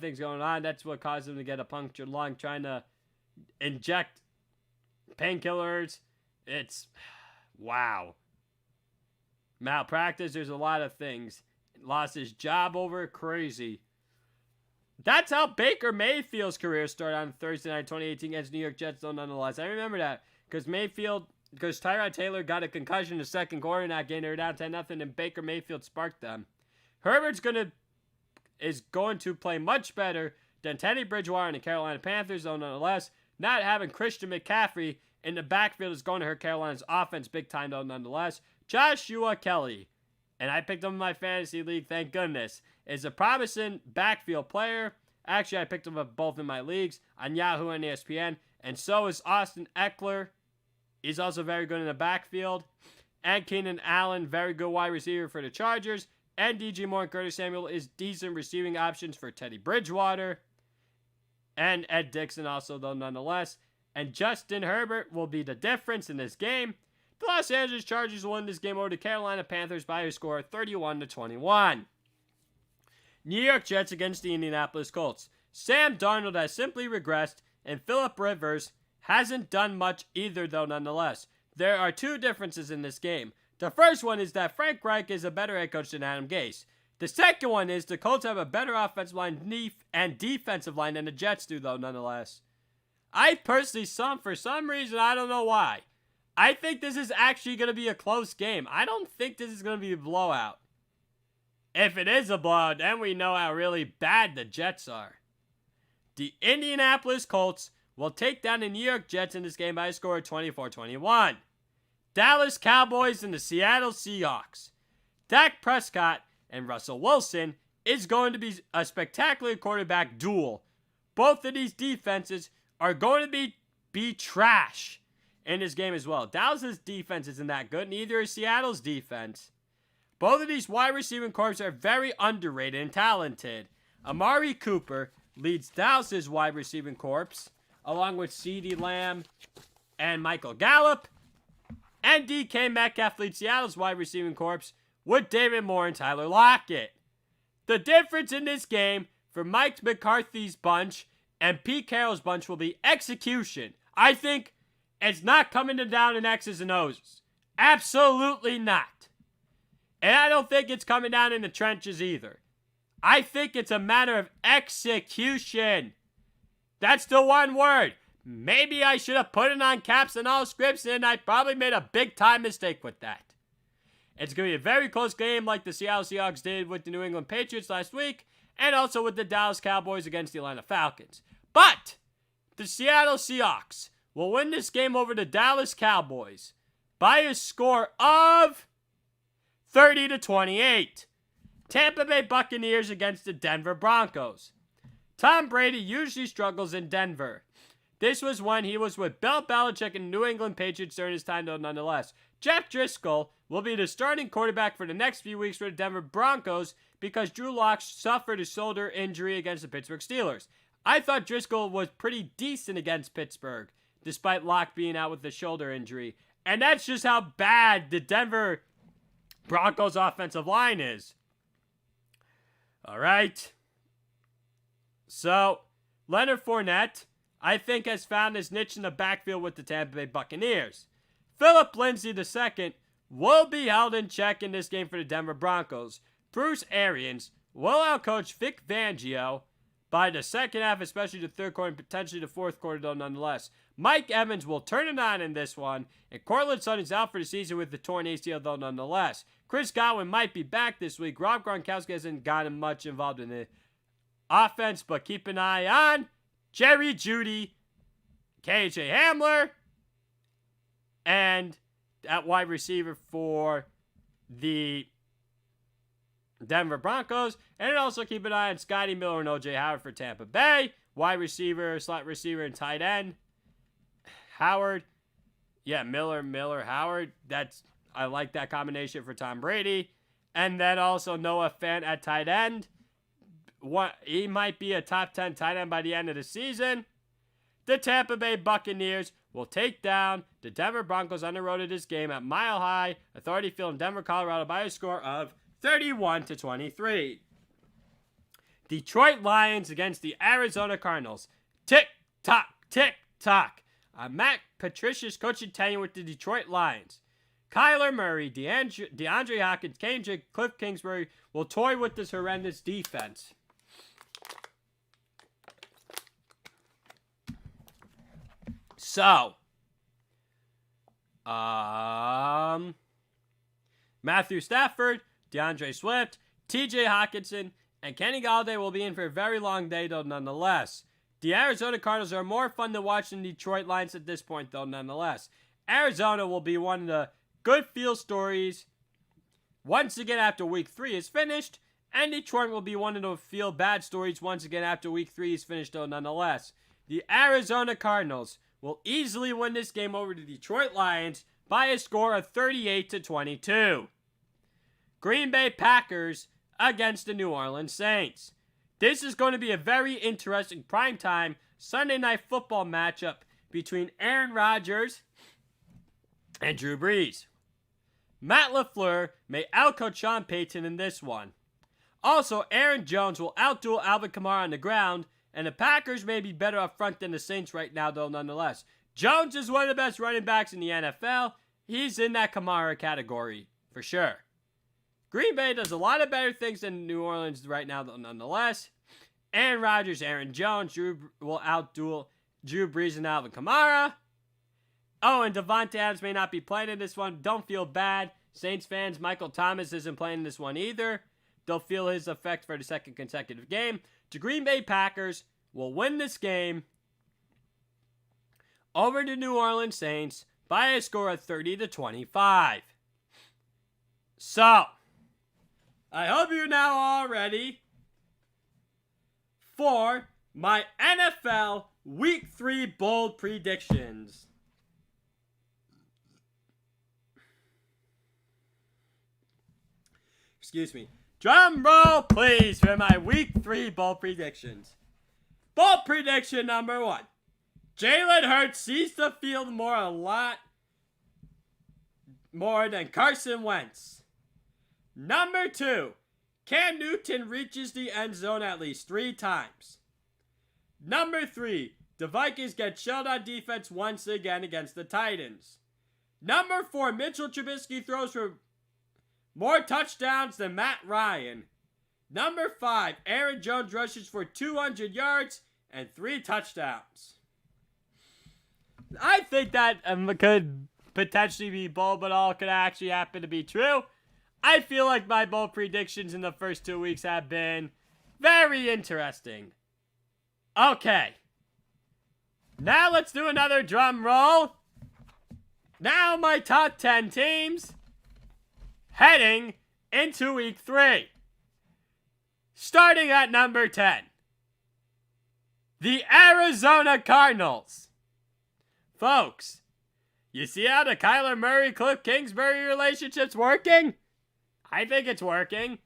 things going on. That's what caused him to get a punctured lung, trying to inject painkillers. It's, wow. Malpractice, there's a lot of things. Lost his job over it, crazy. That's how Baker Mayfield's career started on Thursday night, 2018 against New York Jets, though, nonetheless. I remember that because Tyrod Taylor got a concussion in the second quarter in that game. They were down 10-0, and Baker Mayfield sparked them. Herbert's is going to play much better than Teddy Bridgewater and the Carolina Panthers, though, nonetheless. Not having Christian McCaffrey in the backfield is going to hurt Carolina's offense big time, though, nonetheless. Joshua Kelly, and I picked him in my fantasy league, thank goodness, is a promising backfield player. Actually, I picked him up both in my leagues on Yahoo and ESPN, and so is Austin Eckler. He's also very good in the backfield. And Keenan Allen, very good wide receiver for the Chargers. And DJ Moore and Curtis Samuel is decent receiving options for Teddy Bridgewater. And Ed Dixon also, though, nonetheless. And Justin Herbert will be the difference in this game. The Los Angeles Chargers won this game over the Carolina Panthers by a score of 31-21. New York Jets against the Indianapolis Colts. Sam Darnold has simply regressed, and Phillip Rivers hasn't done much either, though, nonetheless. There are two differences in this game. The first one is that Frank Reich is a better head coach than Adam Gase. The second one is the Colts have a better offensive line and defensive line than the Jets do, though, nonetheless. I personally, for some reason, I don't know why, I think this is actually going to be a close game. I don't think this is going to be a blowout. If it is a blowout, then we know how really bad the Jets are. The Indianapolis Colts will take down the New York Jets in this game by a score of 24-21. Dallas Cowboys and the Seattle Seahawks. Dak Prescott and Russell Wilson is going to be a spectacular quarterback duel. Both of these defenses are going to be trash in this game as well. Dallas' defense isn't that good, neither is Seattle's defense. Both of these wide receiving corps are very underrated and talented. Amari Cooper leads Dallas' wide receiving corps, along with CeeDee Lamb and Michael Gallup. And DK Metcalf leads Seattle's wide receiving corps with David Moore and Tyler Lockett. The difference in this game for Mike McCarthy's bunch and Pete Carroll's bunch will be execution. I think it's not coming down in X's and O's. Absolutely not. And I don't think it's coming down in the trenches either. I think it's a matter of execution. That's the one word. Maybe I should have put it on caps and all scripts, and I probably made a big time mistake with that. It's going to be a very close game like the Seattle Seahawks did with the New England Patriots last week, and also with the Dallas Cowboys against the Atlanta Falcons. But the Seattle Seahawks will win this game over the Dallas Cowboys by a score of 30-28. Tampa Bay Buccaneers against the Denver Broncos. Tom Brady usually struggles in Denver. This was when he was with Bill Belichick and New England Patriots during his time, though, nonetheless. Jeff Driscoll will be the starting quarterback for the next few weeks for the Denver Broncos because Drew Lock suffered a shoulder injury against the Pittsburgh Steelers. I thought Driscoll was pretty decent against Pittsburgh, despite Lock being out with the shoulder injury. And that's just how bad the Denver Broncos offensive line is. All right. So, Leonard Fournette, I think, has found his niche in the backfield with the Tampa Bay Buccaneers. Philip Lindsay II will be held in check in this game for the Denver Broncos. Bruce Arians will outcoach Vic Fangio by the second half, especially the third quarter and potentially the fourth quarter, though, nonetheless. Mike Evans will turn it on in this one, and Cortland Sutton is out for the season with the torn ACL, though, nonetheless. Chris Godwin might be back this week. Rob Gronkowski hasn't gotten much involved in the offense, but keep an eye on Jerry Jeudy, KJ Hamler, and at wide receiver for the Denver Broncos. And also keep an eye on Scotty Miller and O.J. Howard for Tampa Bay. Wide receiver, slot receiver, and tight end. Howard. Yeah, Miller, Howard. I like that combination for Tom Brady. And then also Noah Fant at tight end. He might be a top 10 tight end by the end of the season. The Tampa Bay Buccaneers will take down the Denver Broncos on the road of this game at Mile High Authority Field in Denver, Colorado by a score of 31-23. Detroit Lions against the Arizona Cardinals. Tick tock, tick tock. Matt Patricia's coaching tenure with the Detroit Lions. Kyler Murray, DeAndre Hopkins, Cliff Kingsbury will toy with this horrendous defense. So, Matthew Stafford, DeAndre Swift, TJ Hawkinson, and Kenny Galladay will be in for a very long day, though, nonetheless. The Arizona Cardinals are more fun to watch than Detroit Lions at this point, though, nonetheless. Arizona will be one of the good feel stories once again after Week 3 is finished, and Detroit will be one of the feel bad stories once again after Week 3 is finished, though, nonetheless. The Arizona Cardinals will easily win this game over the Detroit Lions by a score of 38-22. Green Bay Packers against the New Orleans Saints. This is going to be a very interesting primetime Sunday Night Football matchup between Aaron Rodgers and Drew Brees. Matt LaFleur may outcoach Sean Payton in this one. Also, Aaron Jones will outduel Alvin Kamara on the ground, and the Packers may be better up front than the Saints right now, though, nonetheless. Jones is one of the best running backs in the NFL. He's in that Kamara category, for sure. Green Bay does a lot of better things than New Orleans right now, though, nonetheless. Aaron Rodgers, Aaron Jones, will outduel Drew Brees and Alvin Kamara. Oh, and Devontae Adams may not be playing in this one. Don't feel bad. Saints fans, Michael Thomas isn't playing in this one either. They'll feel his effect for the second consecutive game. The Green Bay Packers will win this game over the New Orleans Saints by a score of 30-25. So, I hope you're now all ready for my NFL Week 3 bold predictions. Excuse me. Drum roll, please, for my Week 3 bold predictions. Bold prediction number 1. Jalen Hurts sees the field a lot more than Carson Wentz. Number 2, Cam Newton reaches the end zone at least 3 times. Number 3, the Vikings get shelled on defense once again against the Titans. Number 4, Mitchell Trubisky throws for more touchdowns than Matt Ryan. Number 5, Aaron Jones rushes for 200 yards and 3 touchdowns. I think that could potentially be bold, but all could actually happen to be true. I feel like my bold predictions in the first 2 weeks have been very interesting. Okay. Now let's do another drum roll. Now my top 10 teams heading into week 3. Starting at number 10. The Arizona Cardinals. Folks, you see how the Kyler Murray-Cliff Kingsbury relationship's working? I think it's working.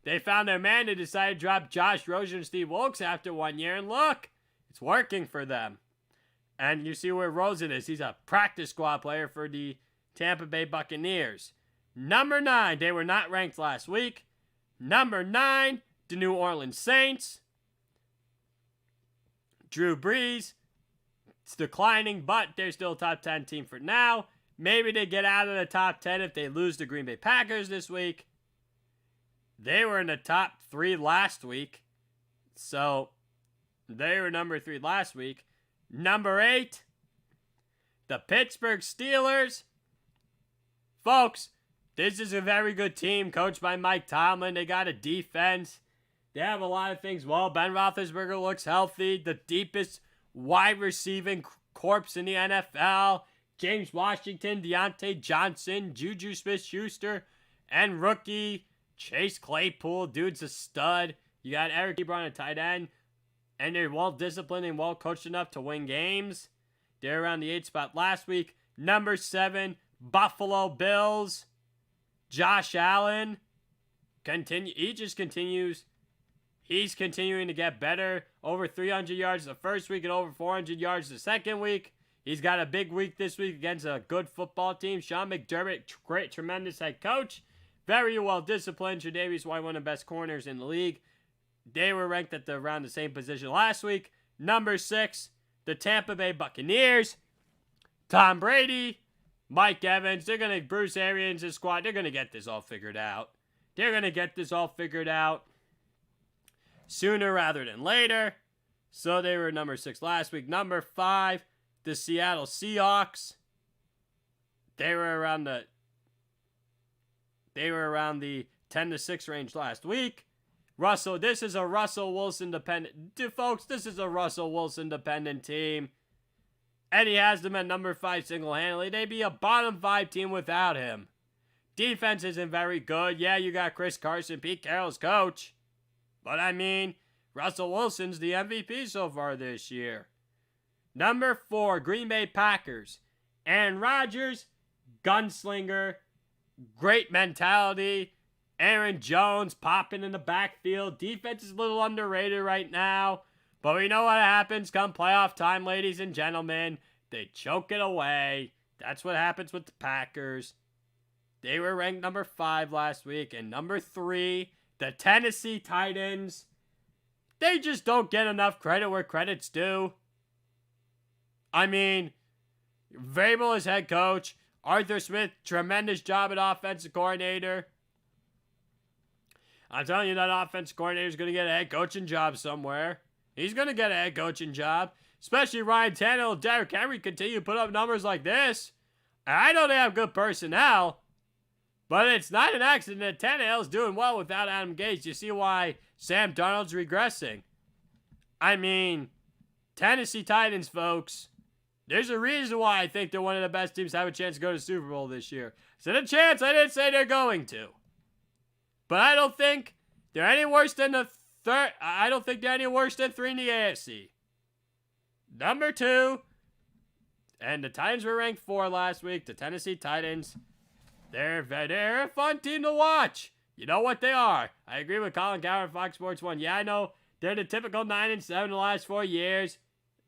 They found their man and decided to drop Josh Rosen and Steve Wilkes after 1 year, and look, it's working for them. And you see where Rosen is. He's a practice squad player for the Tampa Bay Buccaneers. Number 9, they were not ranked last week. Number 9, the New Orleans Saints. Drew Brees. It's declining, but they're still a top 10 team for now. Maybe they get out of the top 10 if they lose to Green Bay Packers this week. They were in the top 3 last week. So, they were number 3 last week. Number 8, the Pittsburgh Steelers. Folks, this is a very good team coached by Mike Tomlin. They got a defense. They have a lot of things well. Ben Roethlisberger looks healthy. The deepest wide receiving corps in the NFL. James Washington, Deontay Johnson, Juju Smith-Schuster, and rookie Chase Claypool. Dude's a stud. You got Eric Ebron at tight end. And they're well-disciplined and well-coached enough to win games. They're around the 8th spot last week. Number 7, Buffalo Bills. Josh Allen. He just continues. He's continuing to get better. Over 300 yards the first week and over 400 yards the second week. He's got a big week this week against a good football team. Sean McDermott, great, tremendous head coach. Very well-disciplined. Tre'Davious White, one of the best corners in the league. They were ranked at around the same position last week. Number 6, the Tampa Bay Buccaneers. Tom Brady, Mike Evans. Bruce Arians' squad. They're going to get this all figured out. They're going to get this all figured out sooner rather than later. So they were number 6 last week. Number 5, the Seattle Seahawks. They were around the 10-6 range last week. This is a Russell Wilson dependent. Folks, this is a Russell Wilson dependent team. And he has them at number 5 single-handedly. They'd be a bottom 5 team without him. Defense isn't very good. Yeah, you got Chris Carson, Pete Carroll's coach. But I mean, Russell Wilson's the MVP so far this year. Number 4, Green Bay Packers. Aaron Rodgers, gunslinger, great mentality. Aaron Jones popping in the backfield. Defense is a little underrated right now. But we know what happens come playoff time, ladies and gentlemen. They choke it away. That's what happens with the Packers. They were ranked number 5 last week. And number 3, the Tennessee Titans. They just don't get enough credit where credit's due. I mean, Vrabel is head coach. Arthur Smith, tremendous job at offensive coordinator. I'm telling you, that offensive coordinator is going to get a head coaching job somewhere. He's going to get a head coaching job. Especially Ryan Tannehill, Derrick Henry continue to put up numbers like this. And I know they have good personnel. But it's not an accident that Tannehill's doing well without Adam Gase. You see why Sam Darnold's regressing. I mean, Tennessee Titans, folks. There's a reason why I think they're one of the best teams to have a chance to go to the Super Bowl this year. I said a chance. I didn't say they're going to. But I don't think they're any worse than the third. I don't think they're any worse than 3 in the AFC. Number 2. And the Titans were ranked 4 last week. The Tennessee Titans. They're a fun team to watch. You know what they are. I agree with Colin Cowherd, Fox Sports 1. Yeah, I know they're the typical 9-7 the last 4 years.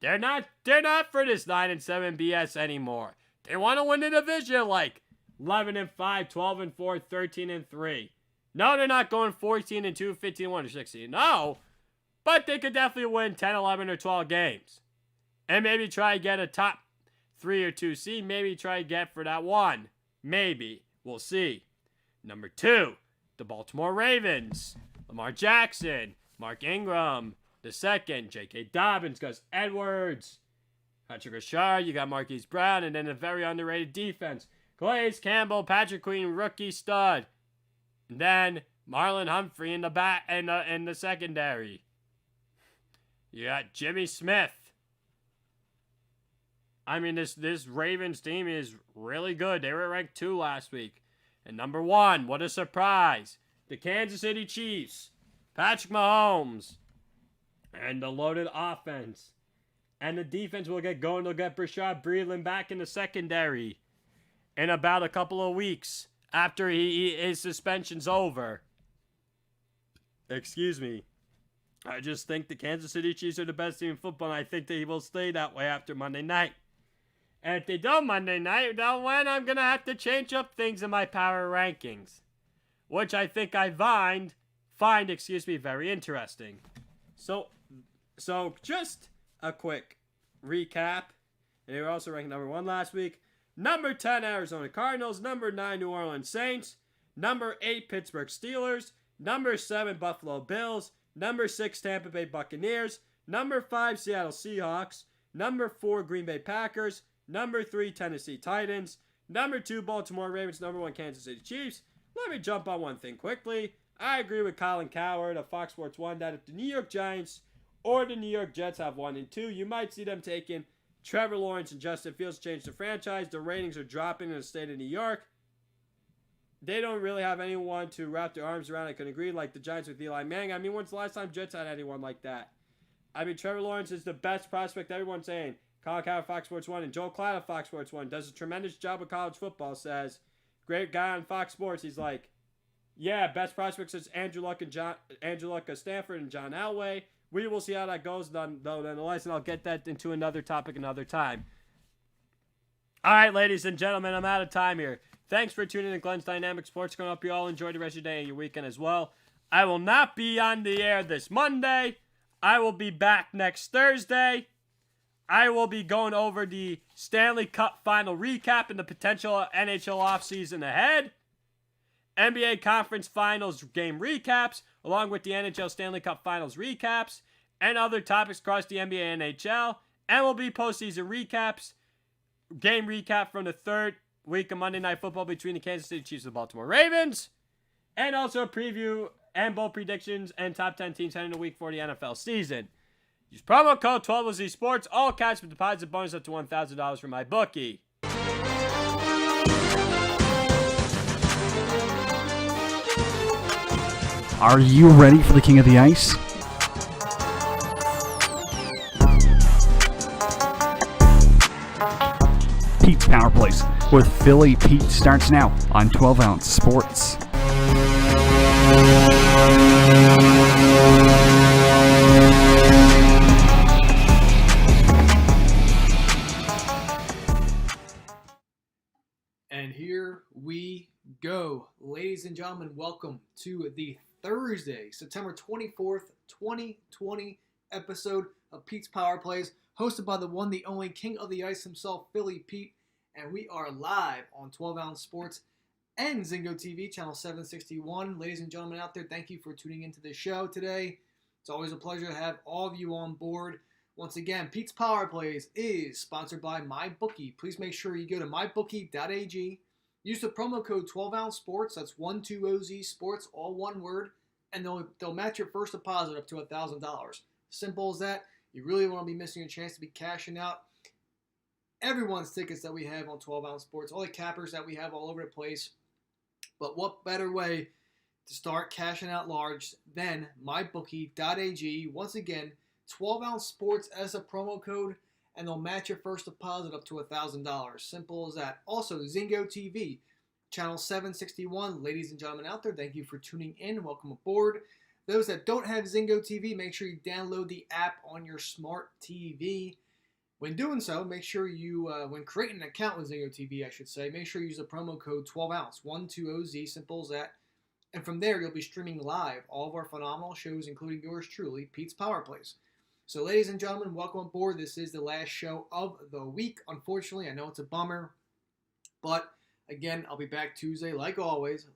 They're not for this 9-7 BS anymore. They want to win the division like 11-5, 12-4, 13-3. No, they're not going 14-2, 15-1, or 16. No, but they could definitely win 10, 11, or 12 games. And maybe try to get a top 3 or 2 seed. Maybe try to get for that 1. Maybe. We'll see. Number 2, the Baltimore Ravens. Lamar Jackson, Mark Ingram, the second, J.K. Dobbins, Gus Edwards, Patrick Rashard, you got Marquise Brown, and then a very underrated defense. Calais Campbell, Patrick Queen, rookie stud. And then Marlon Humphrey in the back and in the secondary. You got Jimmy Smith. I mean, this Ravens team is really good. They were ranked 2 last week. And number 1, what a surprise. The Kansas City Chiefs. Patrick Mahomes. And the loaded offense. And the defense will get going. They'll get Brashad Breeland back in the secondary in about a couple of weeks after his suspension's over. Excuse me. I just think the Kansas City Chiefs are the best team in football, and I think they will stay that way after Monday night. And if they don't Monday night, then when I'm going to have to change up things in my power rankings, which I think I find very interesting. So just a quick recap. They were also ranked number 1 last week. Number 10, Arizona Cardinals. Number 9, New Orleans Saints. Number 8, Pittsburgh Steelers. Number 7, Buffalo Bills. Number 6, Tampa Bay Buccaneers. Number 5, Seattle Seahawks. Number 4, Green Bay Packers. Number 3, Tennessee Titans. Number 2, Baltimore Ravens. Number 1, Kansas City Chiefs. Let me jump on one thing quickly. I agree with Colin Cowherd of Fox Sports 1 that if the New York Giants or the New York Jets have 1 and 2, you might see them taking Trevor Lawrence and Justin Fields to change the franchise. The ratings are dropping in the state of New York. They don't really have anyone to wrap their arms around. I can agree, like the Giants with Eli Manning. I mean, when's the last time Jets had anyone like that? I mean, Trevor Lawrence is the best prospect everyone's saying. Colin Cowherd, Fox Sports 1, and Joel Klatt of Fox Sports 1 does a tremendous job of college football, says. Great guy on Fox Sports. He's like, yeah, best prospects is Andrew Luck of Stanford and John Elway. We will see how that goes, nonetheless, and I'll get that into another topic another time. All right, ladies and gentlemen, I'm out of time here. Thanks for tuning in to Glenn's Dynamic Sports. I hope you all enjoy the rest of your day and your weekend as well. I will not be on the air this Monday. I will be back next Thursday. I will be going over the Stanley Cup final recap and the potential NHL offseason ahead. NBA Conference Finals game recaps, along with the NHL Stanley Cup Finals recaps, and other topics across the NBA and NHL. And will be postseason recaps, game recap from the 3rd week of Monday Night Football between the Kansas City Chiefs and the Baltimore Ravens, and also a preview and bowl predictions and top 10 teams heading into Week 4 of the NFL season. Use promo code 12Z Sports, all cash with deposit bonus up to $1,000 for my bookie. Are you ready for the King of the Ice? Pete's Power Plays with Philly Pete starts now on 12 Ounce Sports. And here we go. Ladies and gentlemen, welcome to the Thursday, September 24th, 2020 episode of Pete's Power Plays, hosted by the one, the only King of the Ice himself, Philly Pete. And we are live on 12 Ounce Sports and Zingo TV, channel 761. Ladies and gentlemen out there, thank you for tuning into the show today. It's always a pleasure to have all of you on board. Once again, Pete's Power Plays is sponsored by MyBookie. Please make sure you go to mybookie.ag. Use the promo code 12 Ounce Sports, that's 12OZ Sports, all one word, and they'll match your first deposit up to $1,000. Simple as that. You really want to be missing a chance to be cashing out everyone's tickets that we have on 12 Ounce Sports, all the cappers that we have all over the place. But what better way to start cashing out large than mybookie.ag. Once again, 12 Ounce Sports as a promo code, and they'll match your first deposit up to $1,000. Simple as that. Also, Zingo TV, channel 761. Ladies and gentlemen out there, thank you for tuning in. Welcome aboard. Those that don't have Zingo TV, make sure you download the app on your smart TV. When doing so, make sure you, when creating an account with Zingo TV, I should say, make sure you use the promo code 12ounce, 120Z, simple as that. And from there, you'll be streaming live all of our phenomenal shows, including yours truly, Pete's Power Plays. So, ladies and gentlemen, welcome aboard. This is the last show of the week. Unfortunately, I know it's a bummer, but again, I'll be back Tuesday, like always.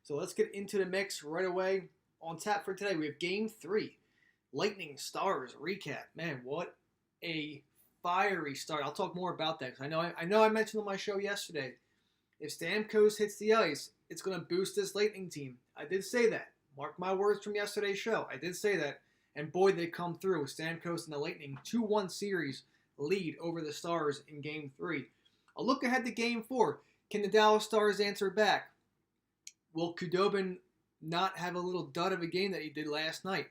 So let's get into the mix right away. On tap for today, we have Game 3, Lightning Stars recap. Man, what a fiery start. I'll talk more about that because I know I mentioned on my show yesterday, if Stamkos hits the ice, it's going to boost this Lightning team. I did say that. Mark my words from yesterday's show. I did say that. And boy, they come through with Stamkos and the Lightning 2-1 series lead over the Stars in Game 3. A look ahead to Game 4. Can the Dallas Stars answer back? Will Khudobin not have a little dud of a game that he did last night?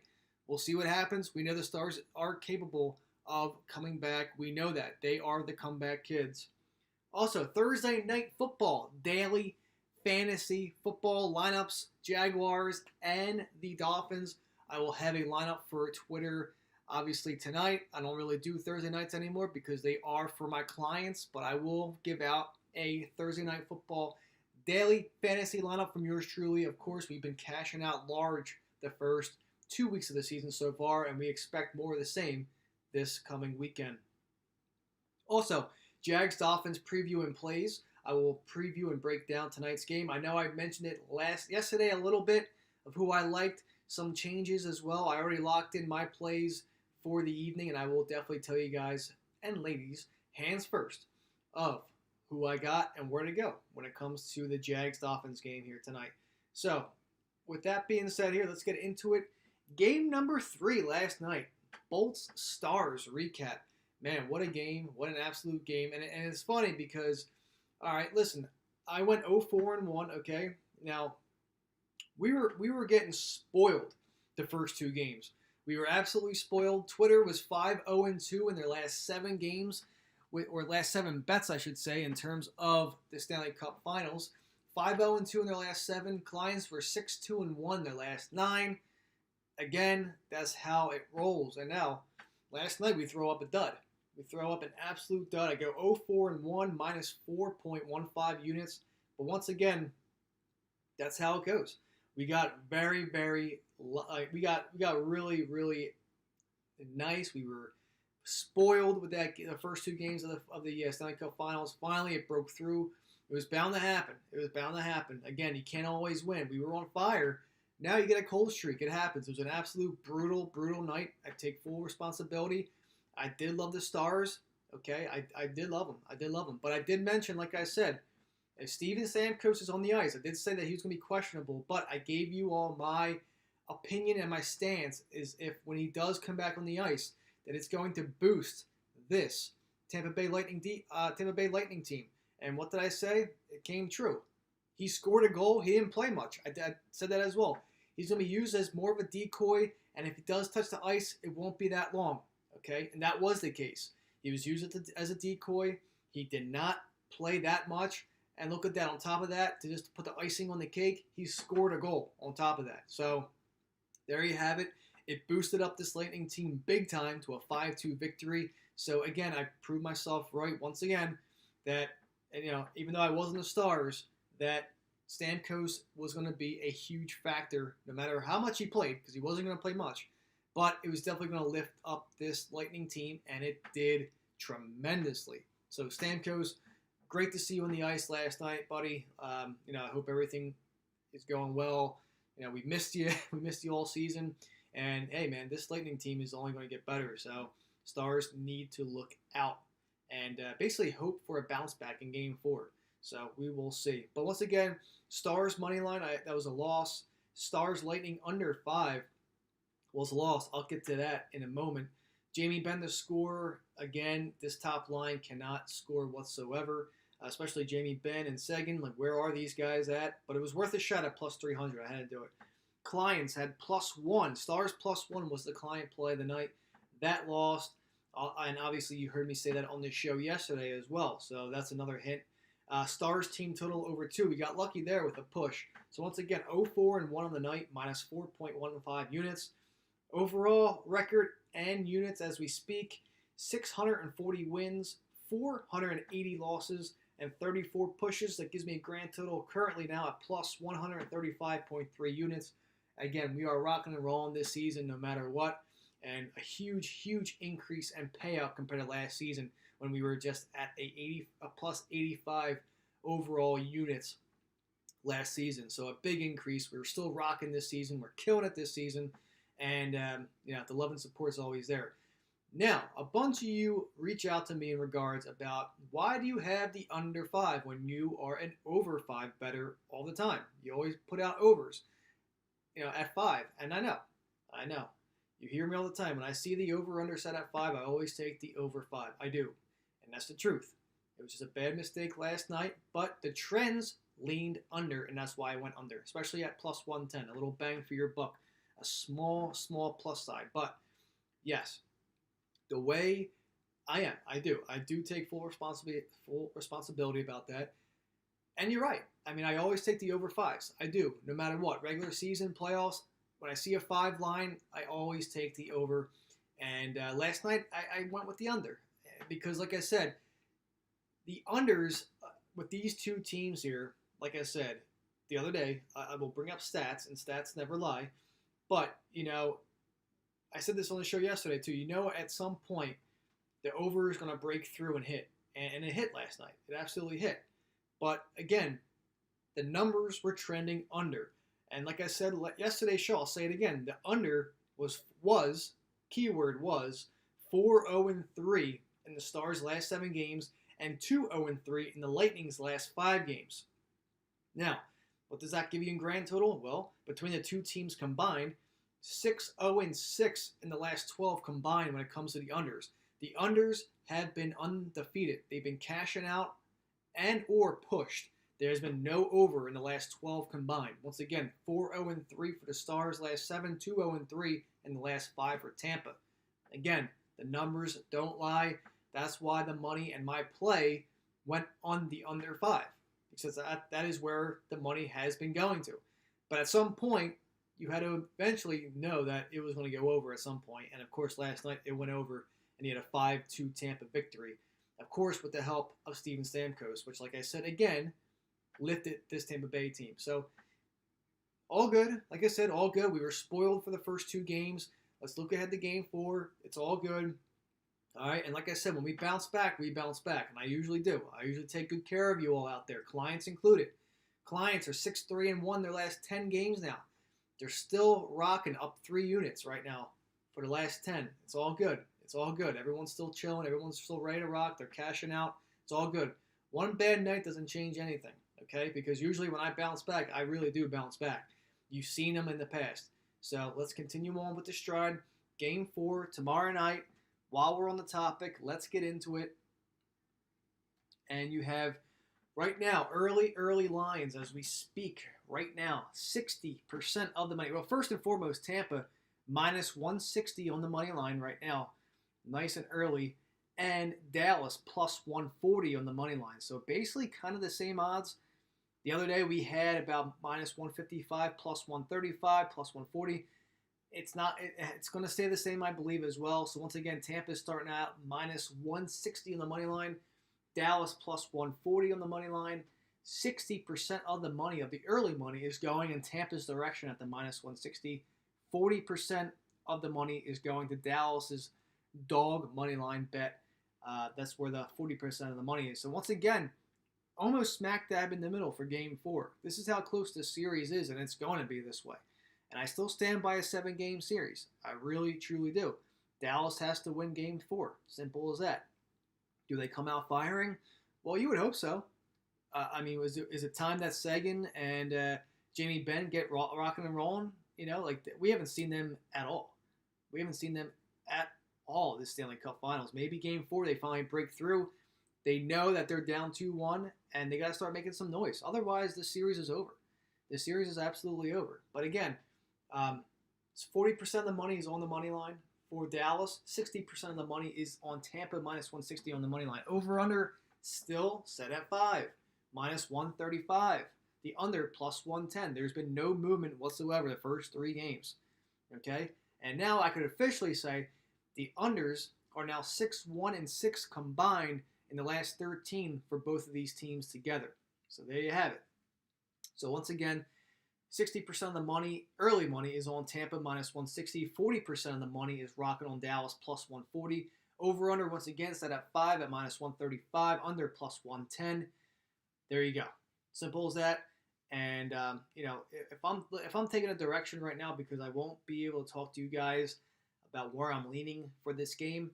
We'll see what happens. We know the Stars are capable of coming back. We know that. They are the comeback kids. Also, Thursday night football, daily fantasy football lineups, Jaguars and the Dolphins. I will have a lineup for Twitter, obviously, tonight. I don't really do Thursday nights anymore because they are for my clients, but I will give out a Thursday night football daily fantasy lineup from yours truly. Of course, we've been cashing out large the first 2 weeks of the season so far, and we expect more of the same this coming weekend. Also, Jags Dolphins preview and plays. I will preview and break down tonight's game. I know I mentioned it yesterday a little bit of who I liked. Some changes as well. I already locked in my plays for the evening, and I will definitely tell you guys and ladies, hands first, of who I got and where to go when it comes to the Jags-Dolphins game here tonight. So, with that being said here, let's get into it. Game number 3 last night, Bolts-Stars recap. Man, what a game. What an absolute game. And it's funny because, all right, listen, I went 0-4-1, okay? Now, we were getting spoiled the first 2 games. We were absolutely spoiled. Twitter was 5-0-2 in their last 7 games, or last 7 bets, I should say, in terms of the Stanley Cup Finals. 5-0-2 in their last 7. Clients were 6-2-1 their last 9. Again, that's how it rolls. And now, last night we throw up a dud. We throw up an absolute dud. I go 0-4-1, minus 4.15 units. But once again, that's how it goes. We got very, very, we got really, really nice. We were spoiled with that the first 2 games of the Stanley Cup Finals. Finally, it broke through. It was bound to happen. Again, you can't always win. We were on fire. Now you get a cold streak. It happens. It was an absolute brutal, brutal night. I take full responsibility. I did love the Stars. Okay, I did love them. But I did mention, like I said, if Steven Stamkos is on the ice, I did say that he was going to be questionable, but I gave you all my opinion and my stance is if when he does come back on the ice, that it's going to boost this Tampa Bay Lightning team. And what did I say? It came true. He scored a goal. He didn't play much. I said that as well. He's going to be used as more of a decoy, and if he does touch the ice, it won't be that long. Okay, and that was the case. He was used as a decoy. He did not play that much. And look at that. On top of that, to just put the icing on the cake, he scored a goal on top of that. So there you have it. It boosted up this Lightning team big time to a 5-2 victory. So again, I proved myself right once again that, even though I wasn't the Stars, that Stamkos was going to be a huge factor no matter how much he played, because he wasn't going to play much. But it was definitely going to lift up this Lightning team, and it did tremendously. So Stamkos, great to see you on the ice last night, buddy. I hope everything is going well. We missed you. We missed you all season. And, hey, man, this Lightning team is only going to get better. So Stars need to look out and basically hope for a bounce back in Game 4. So we will see. But once again, Stars money line, that was a loss. Stars Lightning under 5 was a loss. I'll get to that in a moment. Jamie Benn the scorer. Again, this top line cannot score whatsoever, especially Jamie Benn and Seguin. Like, where are these guys at? But it was worth a shot at plus 300. I had to do it. Clients had +1. Stars +1 was the client play of the night. That lost. And obviously, you heard me say that on this show yesterday as well. So that's another hint. Stars team total over 2. We got lucky there with a push. So once again, 0-4-1 on the night, minus 4.15 units. Overall record and units as we speak, 640 wins, 480 losses, and 34 pushes. That gives me a grand total currently now at plus 135.3 units. Again, we are rocking and rolling this season no matter what, and a huge increase and payout compared to last season when we were just at a plus 85 overall units last season. So a big increase. We're still rocking this season. We're killing it this season, and the love and support is always there. Now, a bunch of you reach out to me in regards about why do you have the under 5 when you are an over 5 better all the time? You always put out overs, at 5. And I know. You hear me all the time. When I see the over-under set at 5, I always take the over 5. I do. And that's the truth. It was just a bad mistake last night, but the trends leaned under, and that's why I went under, especially at plus 110. A little bang for your buck. A small plus side. But, yes, the way I am, I do take full responsibility about that. And you're right. I mean, I always take the over 5s. I do, no matter what. Regular season, playoffs, when I see a 5 line, I always take the over. And last night, I went with the under. Because, like I said, the unders with these two teams here, like I said the other day, I will bring up stats, and stats never lie. But, I said this on the show yesterday, too. At some point, the over is going to break through and hit. And it hit last night. It absolutely hit. But, again, the numbers were trending under. And like I said yesterday's show, I'll say it again. The under was keyword was 4-0-3 in the Stars' last 7 games and 2-0-3 in the Lightning's last 5 games. Now, what does that give you in grand total? Well, between the two teams combined, 6-0-6 in the last 12 combined when it comes to the unders. The unders have been undefeated. They've been cashing out and or pushed. There's been no over in the last 12 combined. Once again, 4-0-3 for the Stars last 7, 2-0-3 in the last 5 for Tampa. Again, the numbers don't lie. That's why the money and my play went on the under 5. Because that is where the money has been going to. But at some point, you had to eventually know that it was going to go over at some point. And of course, last night it went over and you had a 5-2 Tampa victory. Of course, with the help of Steven Stamkos, which, like I said again, lifted this Tampa Bay team. So, all good. Like I said, all good. We were spoiled for the first 2 games. Let's look ahead to Game 4. It's all good. All right, and like I said, when we bounce back, we bounce back, and I usually do. I usually take good care of you all out there, clients included. Clients are 6-3-1 their last 10 games now. They're still rocking up 3 units right now for the last 10. It's all good. It's all good. Everyone's still chilling. Everyone's still ready to rock. They're cashing out. It's all good. One bad night doesn't change anything, okay? Because usually when I bounce back, I really do bounce back. You've seen them in the past. So let's continue on with the stride. Game 4 tomorrow night. While we're on the topic, let's get into it. And you have right now early lines as we speak right now. 60% of the money. Well, first and foremost, Tampa minus 160 on the money line right now. Nice and early. And Dallas plus 140 on the money line. So basically kind of the same odds. The other day we had about minus 155, plus 135, plus 140. It's going to stay the same, I believe, as well. So once again, Tampa's starting out minus 160 on the money line. Dallas plus 140 on the money line. 60% of the money, of the early money, is going in Tampa's direction at the minus 160. 40% of the money is going to Dallas's dog money line bet. That's where the 40% of the money is. So once again, almost smack dab in the middle for Game 4. This is how close this series is, and it's going to be this way. And I still stand by a 7-game series. I really, truly do. Dallas has to win Game 4. Simple as that. Do they come out firing? Well, you would hope so. Is it time that Sagan and Jamie Benn get rocking and rolling? We haven't seen them at all. We haven't seen them at all this Stanley Cup Finals. Maybe Game 4 they finally break through. They know that they're down 2-1, and they got to start making some noise. Otherwise, the series is over. The series is absolutely over. But again, 40% of the money is on the money line for Dallas. 60% of the money is on Tampa, minus 160 on the money line. Over-under still set at 5, minus 135. The under, plus 110. There's been no movement whatsoever the first 3 games. Okay? And now I could officially say the unders are now 6-1-6 combined in the last 13 for both of these teams together. So there you have it. So once again, 60% of the money, early money, is on Tampa minus 160. 40% of the money is rocking on Dallas plus 140. Over/under, once again, set at 5 at minus 135. Under plus 110. There you go. Simple as that. And if I'm taking a direction right now, because I won't be able to talk to you guys about where I'm leaning for this game,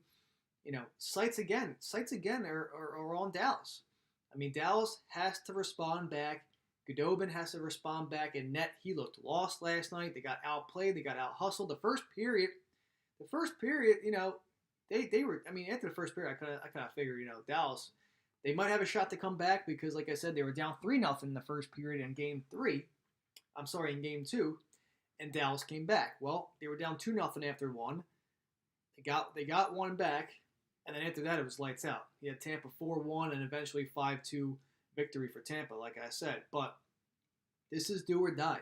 sights again are on Dallas. I mean, Dallas has to respond back. Godobin has to respond back in net. He looked lost last night. They got outplayed. They got out-hustled. The first period, they were, after the first period, I kind of figured, Dallas, they might have a shot to come back because, like I said, they were down 3-0 in the first period in game 2, and Dallas came back. Well, they were down 2-0 after one. They got one back, and then after that, it was lights out. You had Tampa 4-1 and eventually 5-2 victory for Tampa, like I said. But this is do or die.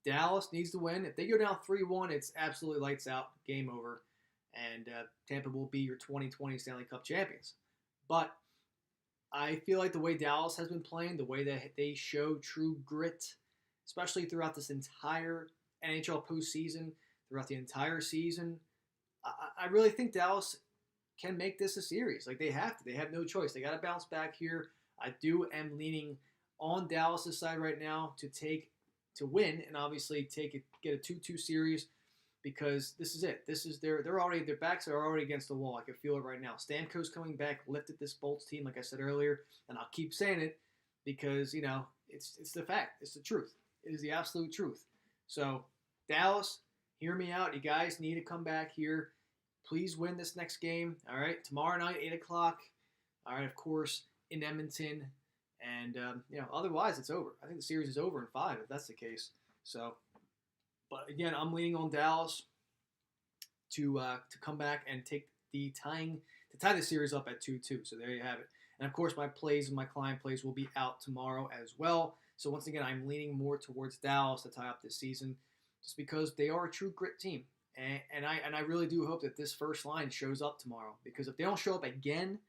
Dallas needs to win. If they go down 3-1, it's absolutely lights out, game over, and Tampa will be your 2020 Stanley Cup champions. But I feel like the way Dallas has been playing, the way that they show true grit, especially throughout this entire NHL postseason, throughout the entire season, I really think Dallas can make this a series. Like, they have to. They have no choice. They got to bounce back here. I am leaning on Dallas' side right now to win and obviously get a 2-2 series, because this is it. This is their backs are already against the wall. I can feel it right now. Stamkos coming back lifted this Bolts team, like I said earlier, and I'll keep saying it because it's the fact. It's the truth. It is the absolute truth. So Dallas, hear me out. You guys need to come back here. Please win this next game. All right, tomorrow night, 8:00. All right, of course, in Edmonton, and otherwise it's over. I think the series is over in 5 if that's the case. So, but again, I'm leaning on Dallas to come back and take to tie the series up at 2-2. So there you have it. And of course, my plays and my client plays will be out tomorrow as well. So once again, I'm leaning more towards Dallas to tie up this season, just because they are a true grit team. And I really do hope that this first line shows up tomorrow, because if they don't show up again,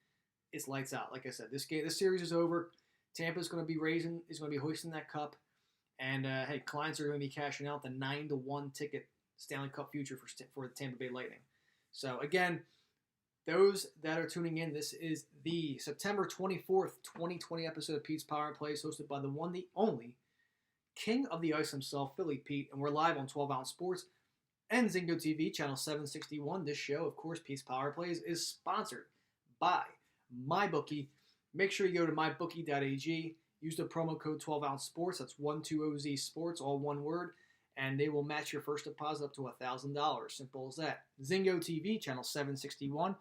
it's lights out. Like I said, this series is over. Tampa's going to be hoisting that cup, and hey, clients are going to be cashing out the 9-1 ticket Stanley Cup future for the Tampa Bay Lightning. So again, those that are tuning in, this is the September 24th, 2020 episode of Pete's Power Plays, hosted by the one, the only King of the Ice himself, Philly Pete, and we're live on 12 Ounce Sports and Zingo TV, channel 761. This show, of course, Pete's Power Plays, is sponsored by MyBookie. Make sure you go to mybookie.ag. Use the promo code 12 Ounce Sports. That's 120Z Sports, all one word, and they will match your first deposit up to $1,000. Simple as that. Zingo TV, channel 761.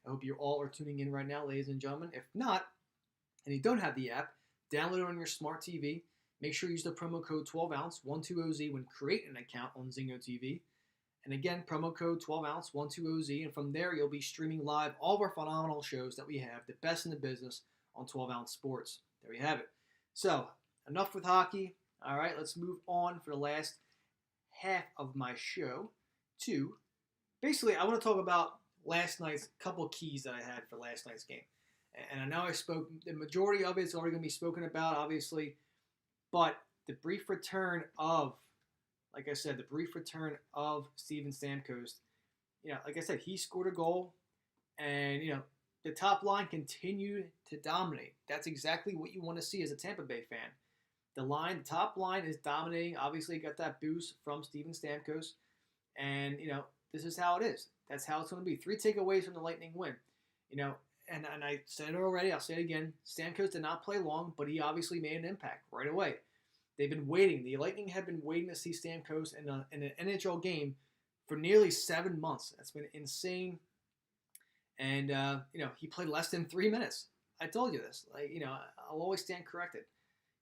I hope you all are tuning in right now, ladies and gentlemen. If not, and you don't have the app, download it on your smart TV. Make sure you use the promo code 12 Ounce 120Z when creating an account on Zingo TV. And again, promo code 12 Ounce 120Z, and from there you'll be streaming live all of our phenomenal shows that we have, the best in the business, on 12 Ounce Sports. There you have it. So, enough with hockey. All right, let's move on for the last half of my show to, basically, I want to talk about last night's couple keys that I had for last night's game. And I know the majority of it's already going to be spoken about, obviously, but the brief return of, like I said, Steven Stamkos, like I said, he scored a goal, and, the top line continued to dominate. That's exactly what you want to see as a Tampa Bay fan. The top line is dominating. Obviously, got that boost from Steven Stamkos, and, this is how it is. That's how it's going to be. 3 takeaways from the Lightning win. And I said it already, I'll say it again. Stamkos did not play long, but he obviously made an impact right away. They've been waiting. The Lightning have been waiting to see Stamkos in an NHL game for nearly 7 months. That's been insane. And, he played less than 3 minutes. I told you this. I'll always stand corrected.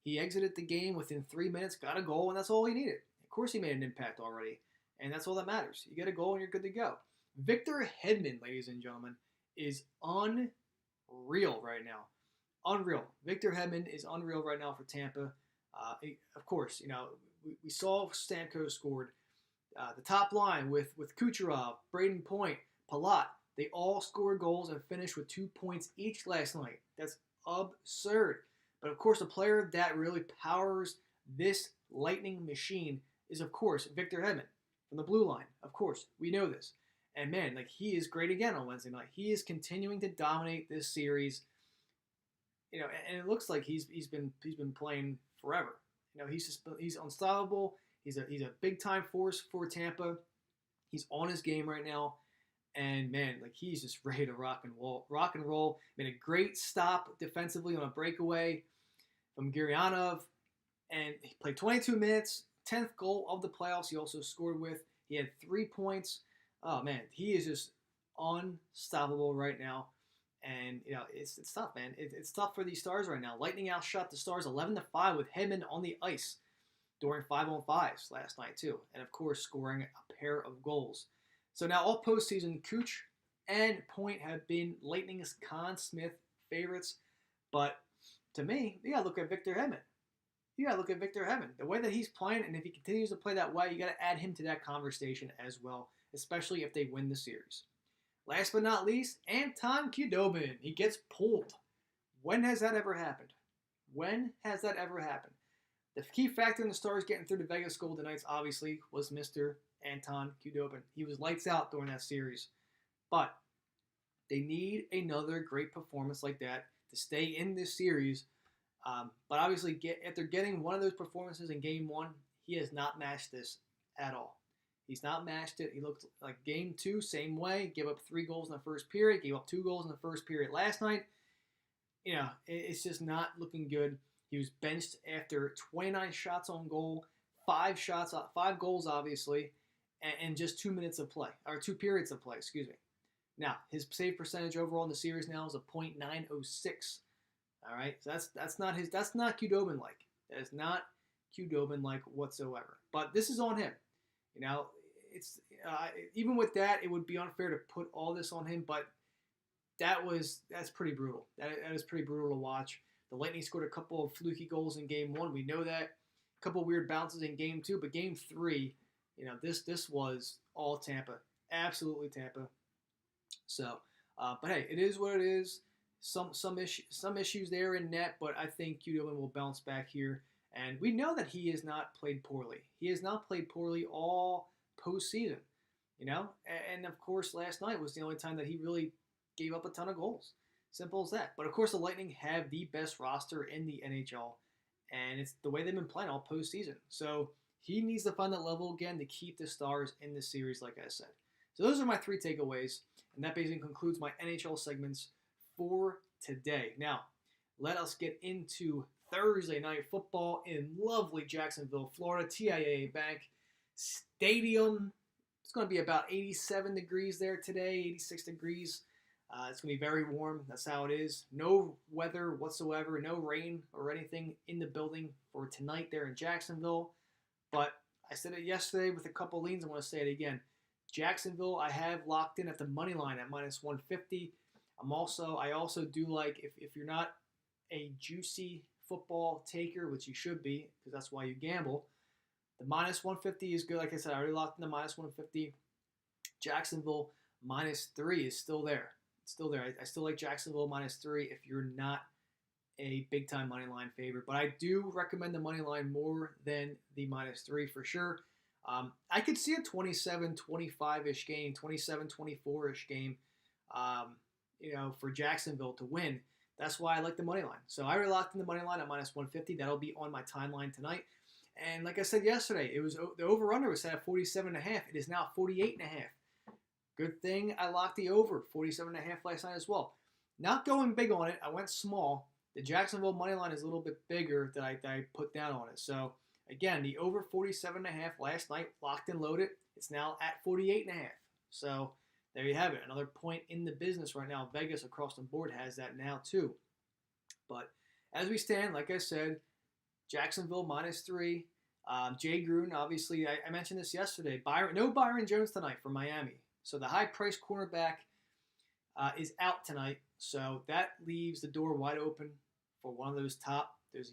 He exited the game within 3 minutes, got a goal, and that's all he needed. Of course he made an impact already, and that's all that matters. You get a goal and you're good to go. Victor Hedman, ladies and gentlemen, is unreal right now. Unreal. Victor Hedman is unreal right now for Tampa. Of course, we saw Stamkos scored. The top line with Kucherov, Braden Point, Palat, They all scored goals and finished with 2 points each last night. That's absurd. But of course, the player that really powers this Lightning machine is, of course, Victor Hedman from the blue line. Of course, we know this. And man, like, he is great again on Wednesday night. He is continuing to dominate this series. You know, and it looks like he's been playing forever. You know, he's unstoppable. He's a big time force for Tampa. He's on his game right now, and man, like, he's just ready to rock and roll. Made a great stop defensively on a breakaway from Gurianov, and he played 22 minutes, 10th goal of the playoffs. He also scored with. He had 3 points. Oh man, he is just unstoppable right now. And, you know, it's tough, man. It's tough for these Stars right now. Lightning outshot the Stars 11-5 with Hedman on the ice during 5-on-5s last night, too. And, of course, scoring a pair of goals. So now all postseason, Cooch and Point have been Lightning's Conn Smythe favorites. But to me, you got to look at Victor Hedman. The way that he's playing, and if he continues to play that way, you got to add him to that conversation as well, especially if they win the series. Last but not least, Anton Khudobin. He gets pulled. When has that ever happened? The key factor in the Stars getting through the Vegas Golden Knights, obviously, was Mr. Anton Khudobin. He was lights out during that series. But they need another great performance like that to stay in this series. But obviously, after getting one of those performances in Game 1, he has not matched this at all. He's not matched it. He looked like Game 2, same way. Gave up 3 goals in the first period. Gave up 2 goals in the first period last night. You know, it's just not looking good. He was benched after 29 shots on goal, 5 goals, obviously, and just 2 minutes of play, or 2 periods of play, excuse me. Now, his save percentage overall in the series now is a .906. All right, so that's not Khudobin like. That is not Khudobin like whatsoever. But this is on him. You know, it's even with that, it would be unfair to put all this on him. But that's pretty brutal. That is pretty brutal to watch. The Lightning scored a couple of fluky goals in Game 1. We know that. A couple of weird bounces in Game 2, but Game 3, you know, this was all Tampa, absolutely Tampa. So, but hey, it is what it is. Some issues there in net, but I think Khudobin will bounce back here. And we know that he has not played poorly. He has not played poorly all postseason, you know. And of course, last night was the only time that he really gave up a ton of goals. Simple as that. But of course, the Lightning have the best roster in the NHL, and it's the way they've been playing all postseason. So he needs to find that level again to keep the Stars in this series, like I said. So those are my 3 takeaways, and that basically concludes my NHL segments for today. Now, let us get into Thursday night football in lovely Jacksonville, Florida, TIAA Bank Stadium. It's going to be about 87 degrees there today, 86 degrees. It's going to be very warm. That's how it is. No weather whatsoever, no rain or anything in the building for tonight there in Jacksonville. But I said it yesterday with a couple leans. I want to say it again. Jacksonville, I have locked in at the money line at -150. I also do like, if you're not a juicy football taker, which you should be, because that's why you gamble, the -150 is good. Like I said, I already locked in the -150. Jacksonville -3 is still there. It's still there. I still like Jacksonville -3 if you're not a big-time money line favorite. But I do recommend the money line more than the -3 for sure. I could see a 27-25-ish game, 27-24-ish game, for Jacksonville to win. That's why I like the money line. So I already locked in the money line at -150. That'll be on my timeline tonight. And like I said yesterday, it was the over-under was set at 47.5. It is now 48.5. Good thing I locked the over 47.5 last night as well. Not going big on it. I went small. The Jacksonville money line is a little bit bigger that I put down on it. So again, the over 47.5 last night, locked and loaded. It's now at 48.5. So there you have it. Another point in the business right now. Vegas across the board has that now too. But as we stand, like I said, Jacksonville -3. Jay Gruden, obviously, I mentioned this yesterday. No Byron Jones tonight for Miami. So the high-priced cornerback is out tonight. So that leaves the door wide open for one of those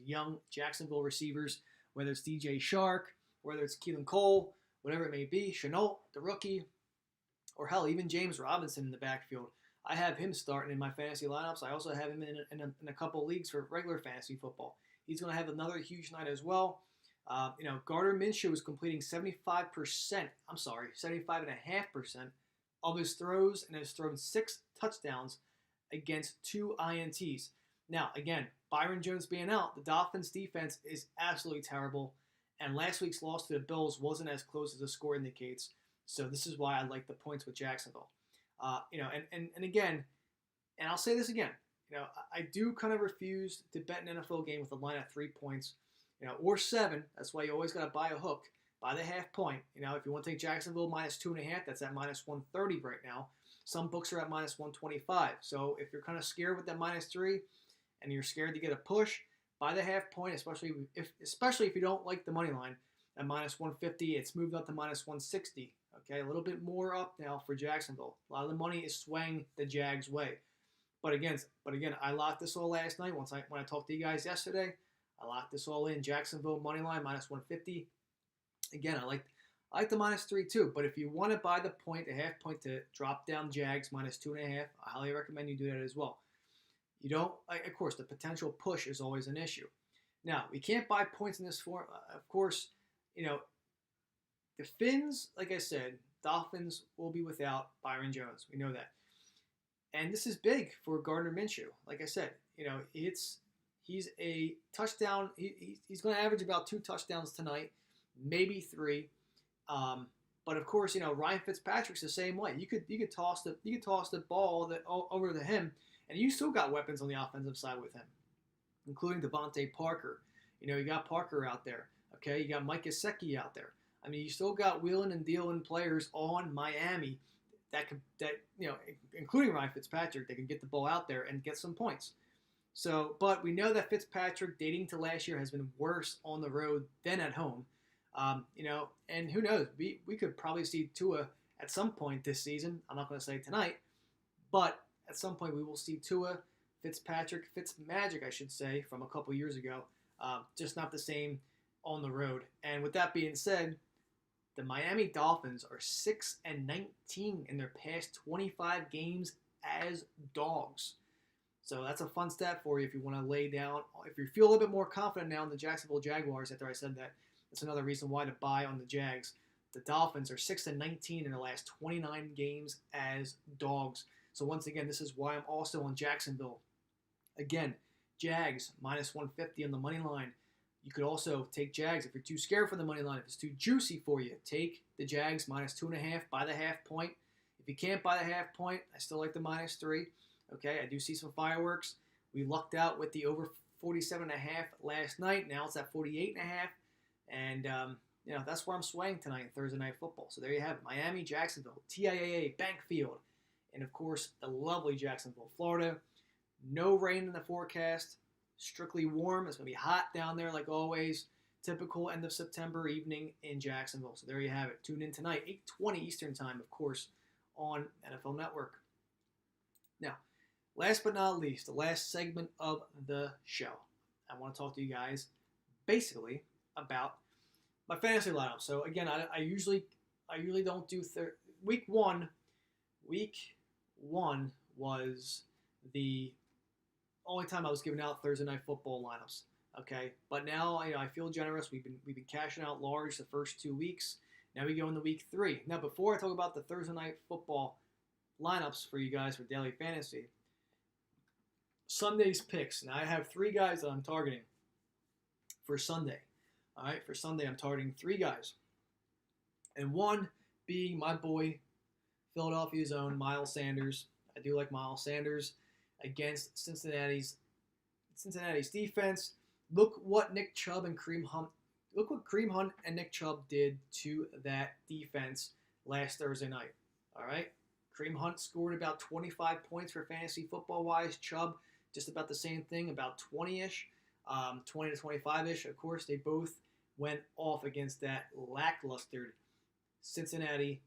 young Jacksonville receivers, whether it's DJ Shark, whether it's Keelan Cole, whatever it may be, Chenault, the rookie. or hell, even James Robinson in the backfield. I have him starting in my fantasy lineups. I also have him in a couple leagues for regular fantasy football. He's going to have another huge night as well. Gardner Minshew is completing 75%, 75.5% of his throws and has thrown 6 touchdowns against 2 INTs. Now, again, Byron Jones being out, the Dolphins defense is absolutely terrible. And last week's loss to the Bills wasn't as close as the score indicates. So this is why I like the points with Jacksonville. And again, and I'll say this again, I do kind of refuse to bet an NFL game with a line at 3 points, or 7. That's why you always got to buy a hook, buy the half point. If you want to take Jacksonville minus 2.5, that's at minus 130 right now. Some books are at minus 125. So if you're kind of scared with that minus 3 and you're scared to get a push, buy the half point, especially if you don't like the money line at minus 150. It's moved up to minus 160. Okay, a little bit more up now for Jacksonville. A lot of the money is swaying the Jags' way. But again, I locked this all last night. When I talked to you guys yesterday, I locked this all in. Jacksonville money line minus 150. Again, I like the minus 3 too. But if you want to buy the half point to drop down Jags minus 2.5, I highly recommend you do that as well. You don't, of course, the potential push is always an issue. Now, we can't buy points in this form. Of course, the Finns, like I said, Dolphins will be without Byron Jones. We know that. And this is big for Gardner Minshew. Like I said, he's a touchdown. He's going to average about 2 touchdowns tonight, maybe 3. But of course, Ryan Fitzpatrick's the same way. You could toss the ball over to him, and you still got weapons on the offensive side with him, including Devontae Parker. You got Parker out there. Okay, you got Mike Gesicki out there. I mean, you still got wheeling and dealing players on Miami that including Ryan Fitzpatrick, that can get the ball out there and get some points. So, but we know that Fitzpatrick, dating to last year, has been worse on the road than at home. And who knows? We could probably see Tua at some point this season. I'm not going to say tonight, but at some point we will see Tua, Fitzmagic, I should say, from a couple years ago. Just not the same on the road. And with that being said, the Miami Dolphins are 6-19 in their past 25 games as dogs. So that's a fun stat for you if you want to lay down. If you feel a little bit more confident now in the Jacksonville Jaguars after I said that, that's another reason why to buy on the Jags. The Dolphins are 6-19 in their last 29 games as dogs. So once again, this is why I'm also on Jacksonville. Again, Jags minus 150 on the money line. You could also take Jags if you're too scared for the money line. If it's too juicy for you, take the Jags minus 2.5, buy the half point. If you can't buy the half point, I still like the minus 3. Okay, I do see some fireworks. We lucked out with the over 47.5 last night. Now it's at 48.5. And, that's where I'm swaying tonight in Thursday Night Football. So there you have it. Miami, Jacksonville, TIAA, Bank Field. And, of course, the lovely Jacksonville, Florida. No rain in the forecast. Strictly warm. It's going to be hot down there like always. Typical end of September evening in Jacksonville. So there you have it. Tune in tonight, 8:20 Eastern Time, of course, on NFL Network. Now, last but not least, the last segment of the show. I want to talk to you guys basically about my fantasy lineup. So again, I usually don't do week one. Week one was the only time I was giving out Thursday Night Football lineups. Okay, but now I feel generous. We've been cashing out large the first 2 weeks. Now we go into week 3. Now before I talk about the Thursday Night Football lineups for you guys for daily fantasy, Sunday's picks. Now I have 3 guys that I'm targeting for Sunday. All right, for Sunday I'm targeting 3 guys, and one being my boy, Philadelphia's own Miles Sanders. I do like Miles Sanders against Cincinnati's defense. Look what Kareem Hunt and Nick Chubb did to that defense last Thursday night. All right, Kareem Hunt scored about 25 points for fantasy football wise. Chubb just about the same thing, about 20-ish, 20 to 25-ish. Of course, they both went off against that lackluster Cincinnati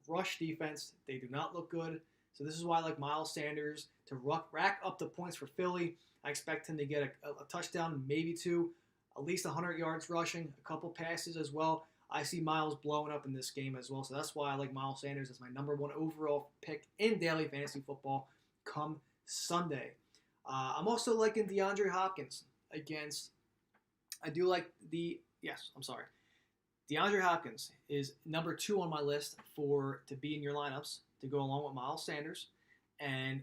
rush defense. They do not look good. So this is why I like Miles Sanders to rack up the points for Philly. I expect him to get a touchdown, maybe 2, at least 100 yards rushing, a couple passes as well. I see Miles blowing up in this game as well, so that's why I like Miles Sanders as my number 1 overall pick in daily fantasy football come Sunday. I'm also liking DeAndre Hopkins against. I do like DeAndre Hopkins is number 2 on my list to be in your lineups to go along with Miles Sanders, and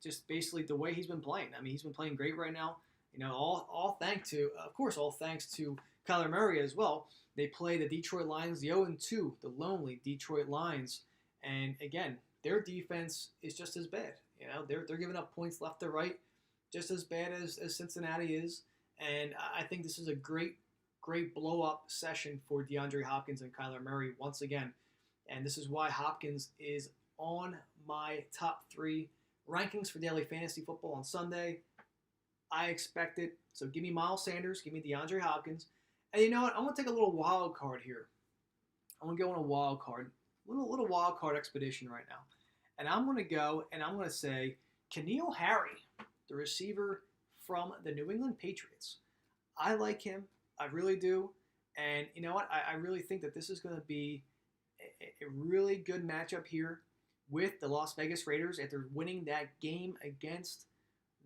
just basically the way he's been playing. I mean, he's been playing great right now. All thanks to Kyler Murray as well. They play the Detroit Lions, the 0-2, the lonely Detroit Lions, and again, their defense is just as bad. They're giving up points left to right, just as bad as Cincinnati is. And I think this is a great blow-up session for DeAndre Hopkins and Kyler Murray once again. And this is why Hopkins is on my top 3 rankings for daily fantasy football on Sunday. I expect it. So give me Miles Sanders, give me DeAndre Hopkins. And you know what? I'm going to take a little wild card here. I'm going to go on a wild card, little wild card expedition right now. And I'm going to go and I'm going to say N'Keal Harry, the receiver from the New England Patriots. I like him. I really do. And you know what? I really think that this is going to be a really good matchup here with the Las Vegas Raiders after winning that game against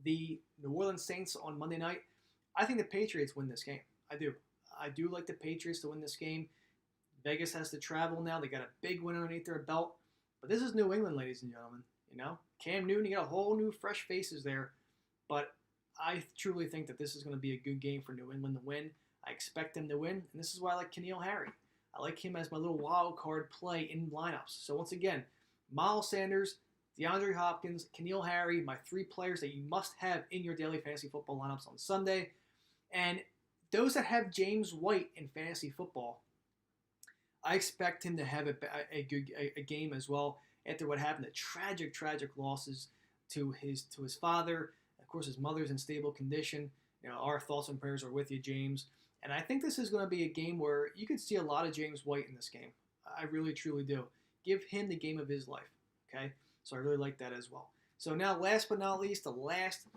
the New Orleans Saints on Monday night. I think the Patriots win this game. I do. I do like the Patriots to win this game. Vegas has to travel now. They got a big win underneath their belt. But this is New England, ladies and gentlemen. Cam Newton, you got a whole new fresh faces there. But I truly think that this is going to be a good game for New England to win. I expect them to win, and this is why I like N'Keal Harry. I like him as my little wild card play in lineups. So once again, Miles Sanders, DeAndre Hopkins, N'Keal Harry, my 3 players that you must have in your daily fantasy football lineups on Sunday. And those that have James White in fantasy football, I expect him to have a game as well after what happened, the tragic losses to his father. Of course, his mother's in stable condition. Our thoughts and prayers are with you, James. And I think this is going to be a game where you could see a lot of James White in this game. I really, truly do. Give him the game of his life, okay? So I really like that as well. So now, last but not least, the last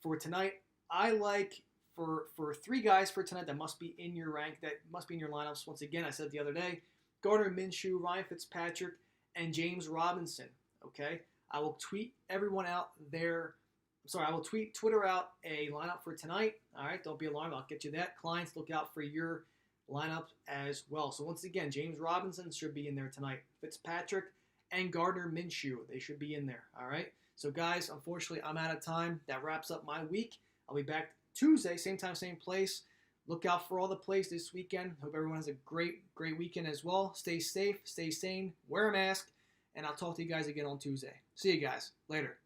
for tonight, I like for 3 guys for tonight that must be in your lineups. Once again, I said the other day, Gardner Minshew, Ryan Fitzpatrick, and James Robinson, okay? I will tweet everyone out there. I will Twitter out a lineup for tonight. All right, don't be alarmed. I'll get you that. Clients, look out for your lineup as well. So once again, James Robinson should be in there tonight. Fitzpatrick and Gardner Minshew, they should be in there. All right. So guys, unfortunately, I'm out of time. That wraps up my week. I'll be back Tuesday, same time, same place. Look out for all the plays this weekend. Hope everyone has a great weekend as well. Stay safe, stay sane, wear a mask, and I'll talk to you guys again on Tuesday. See you guys later.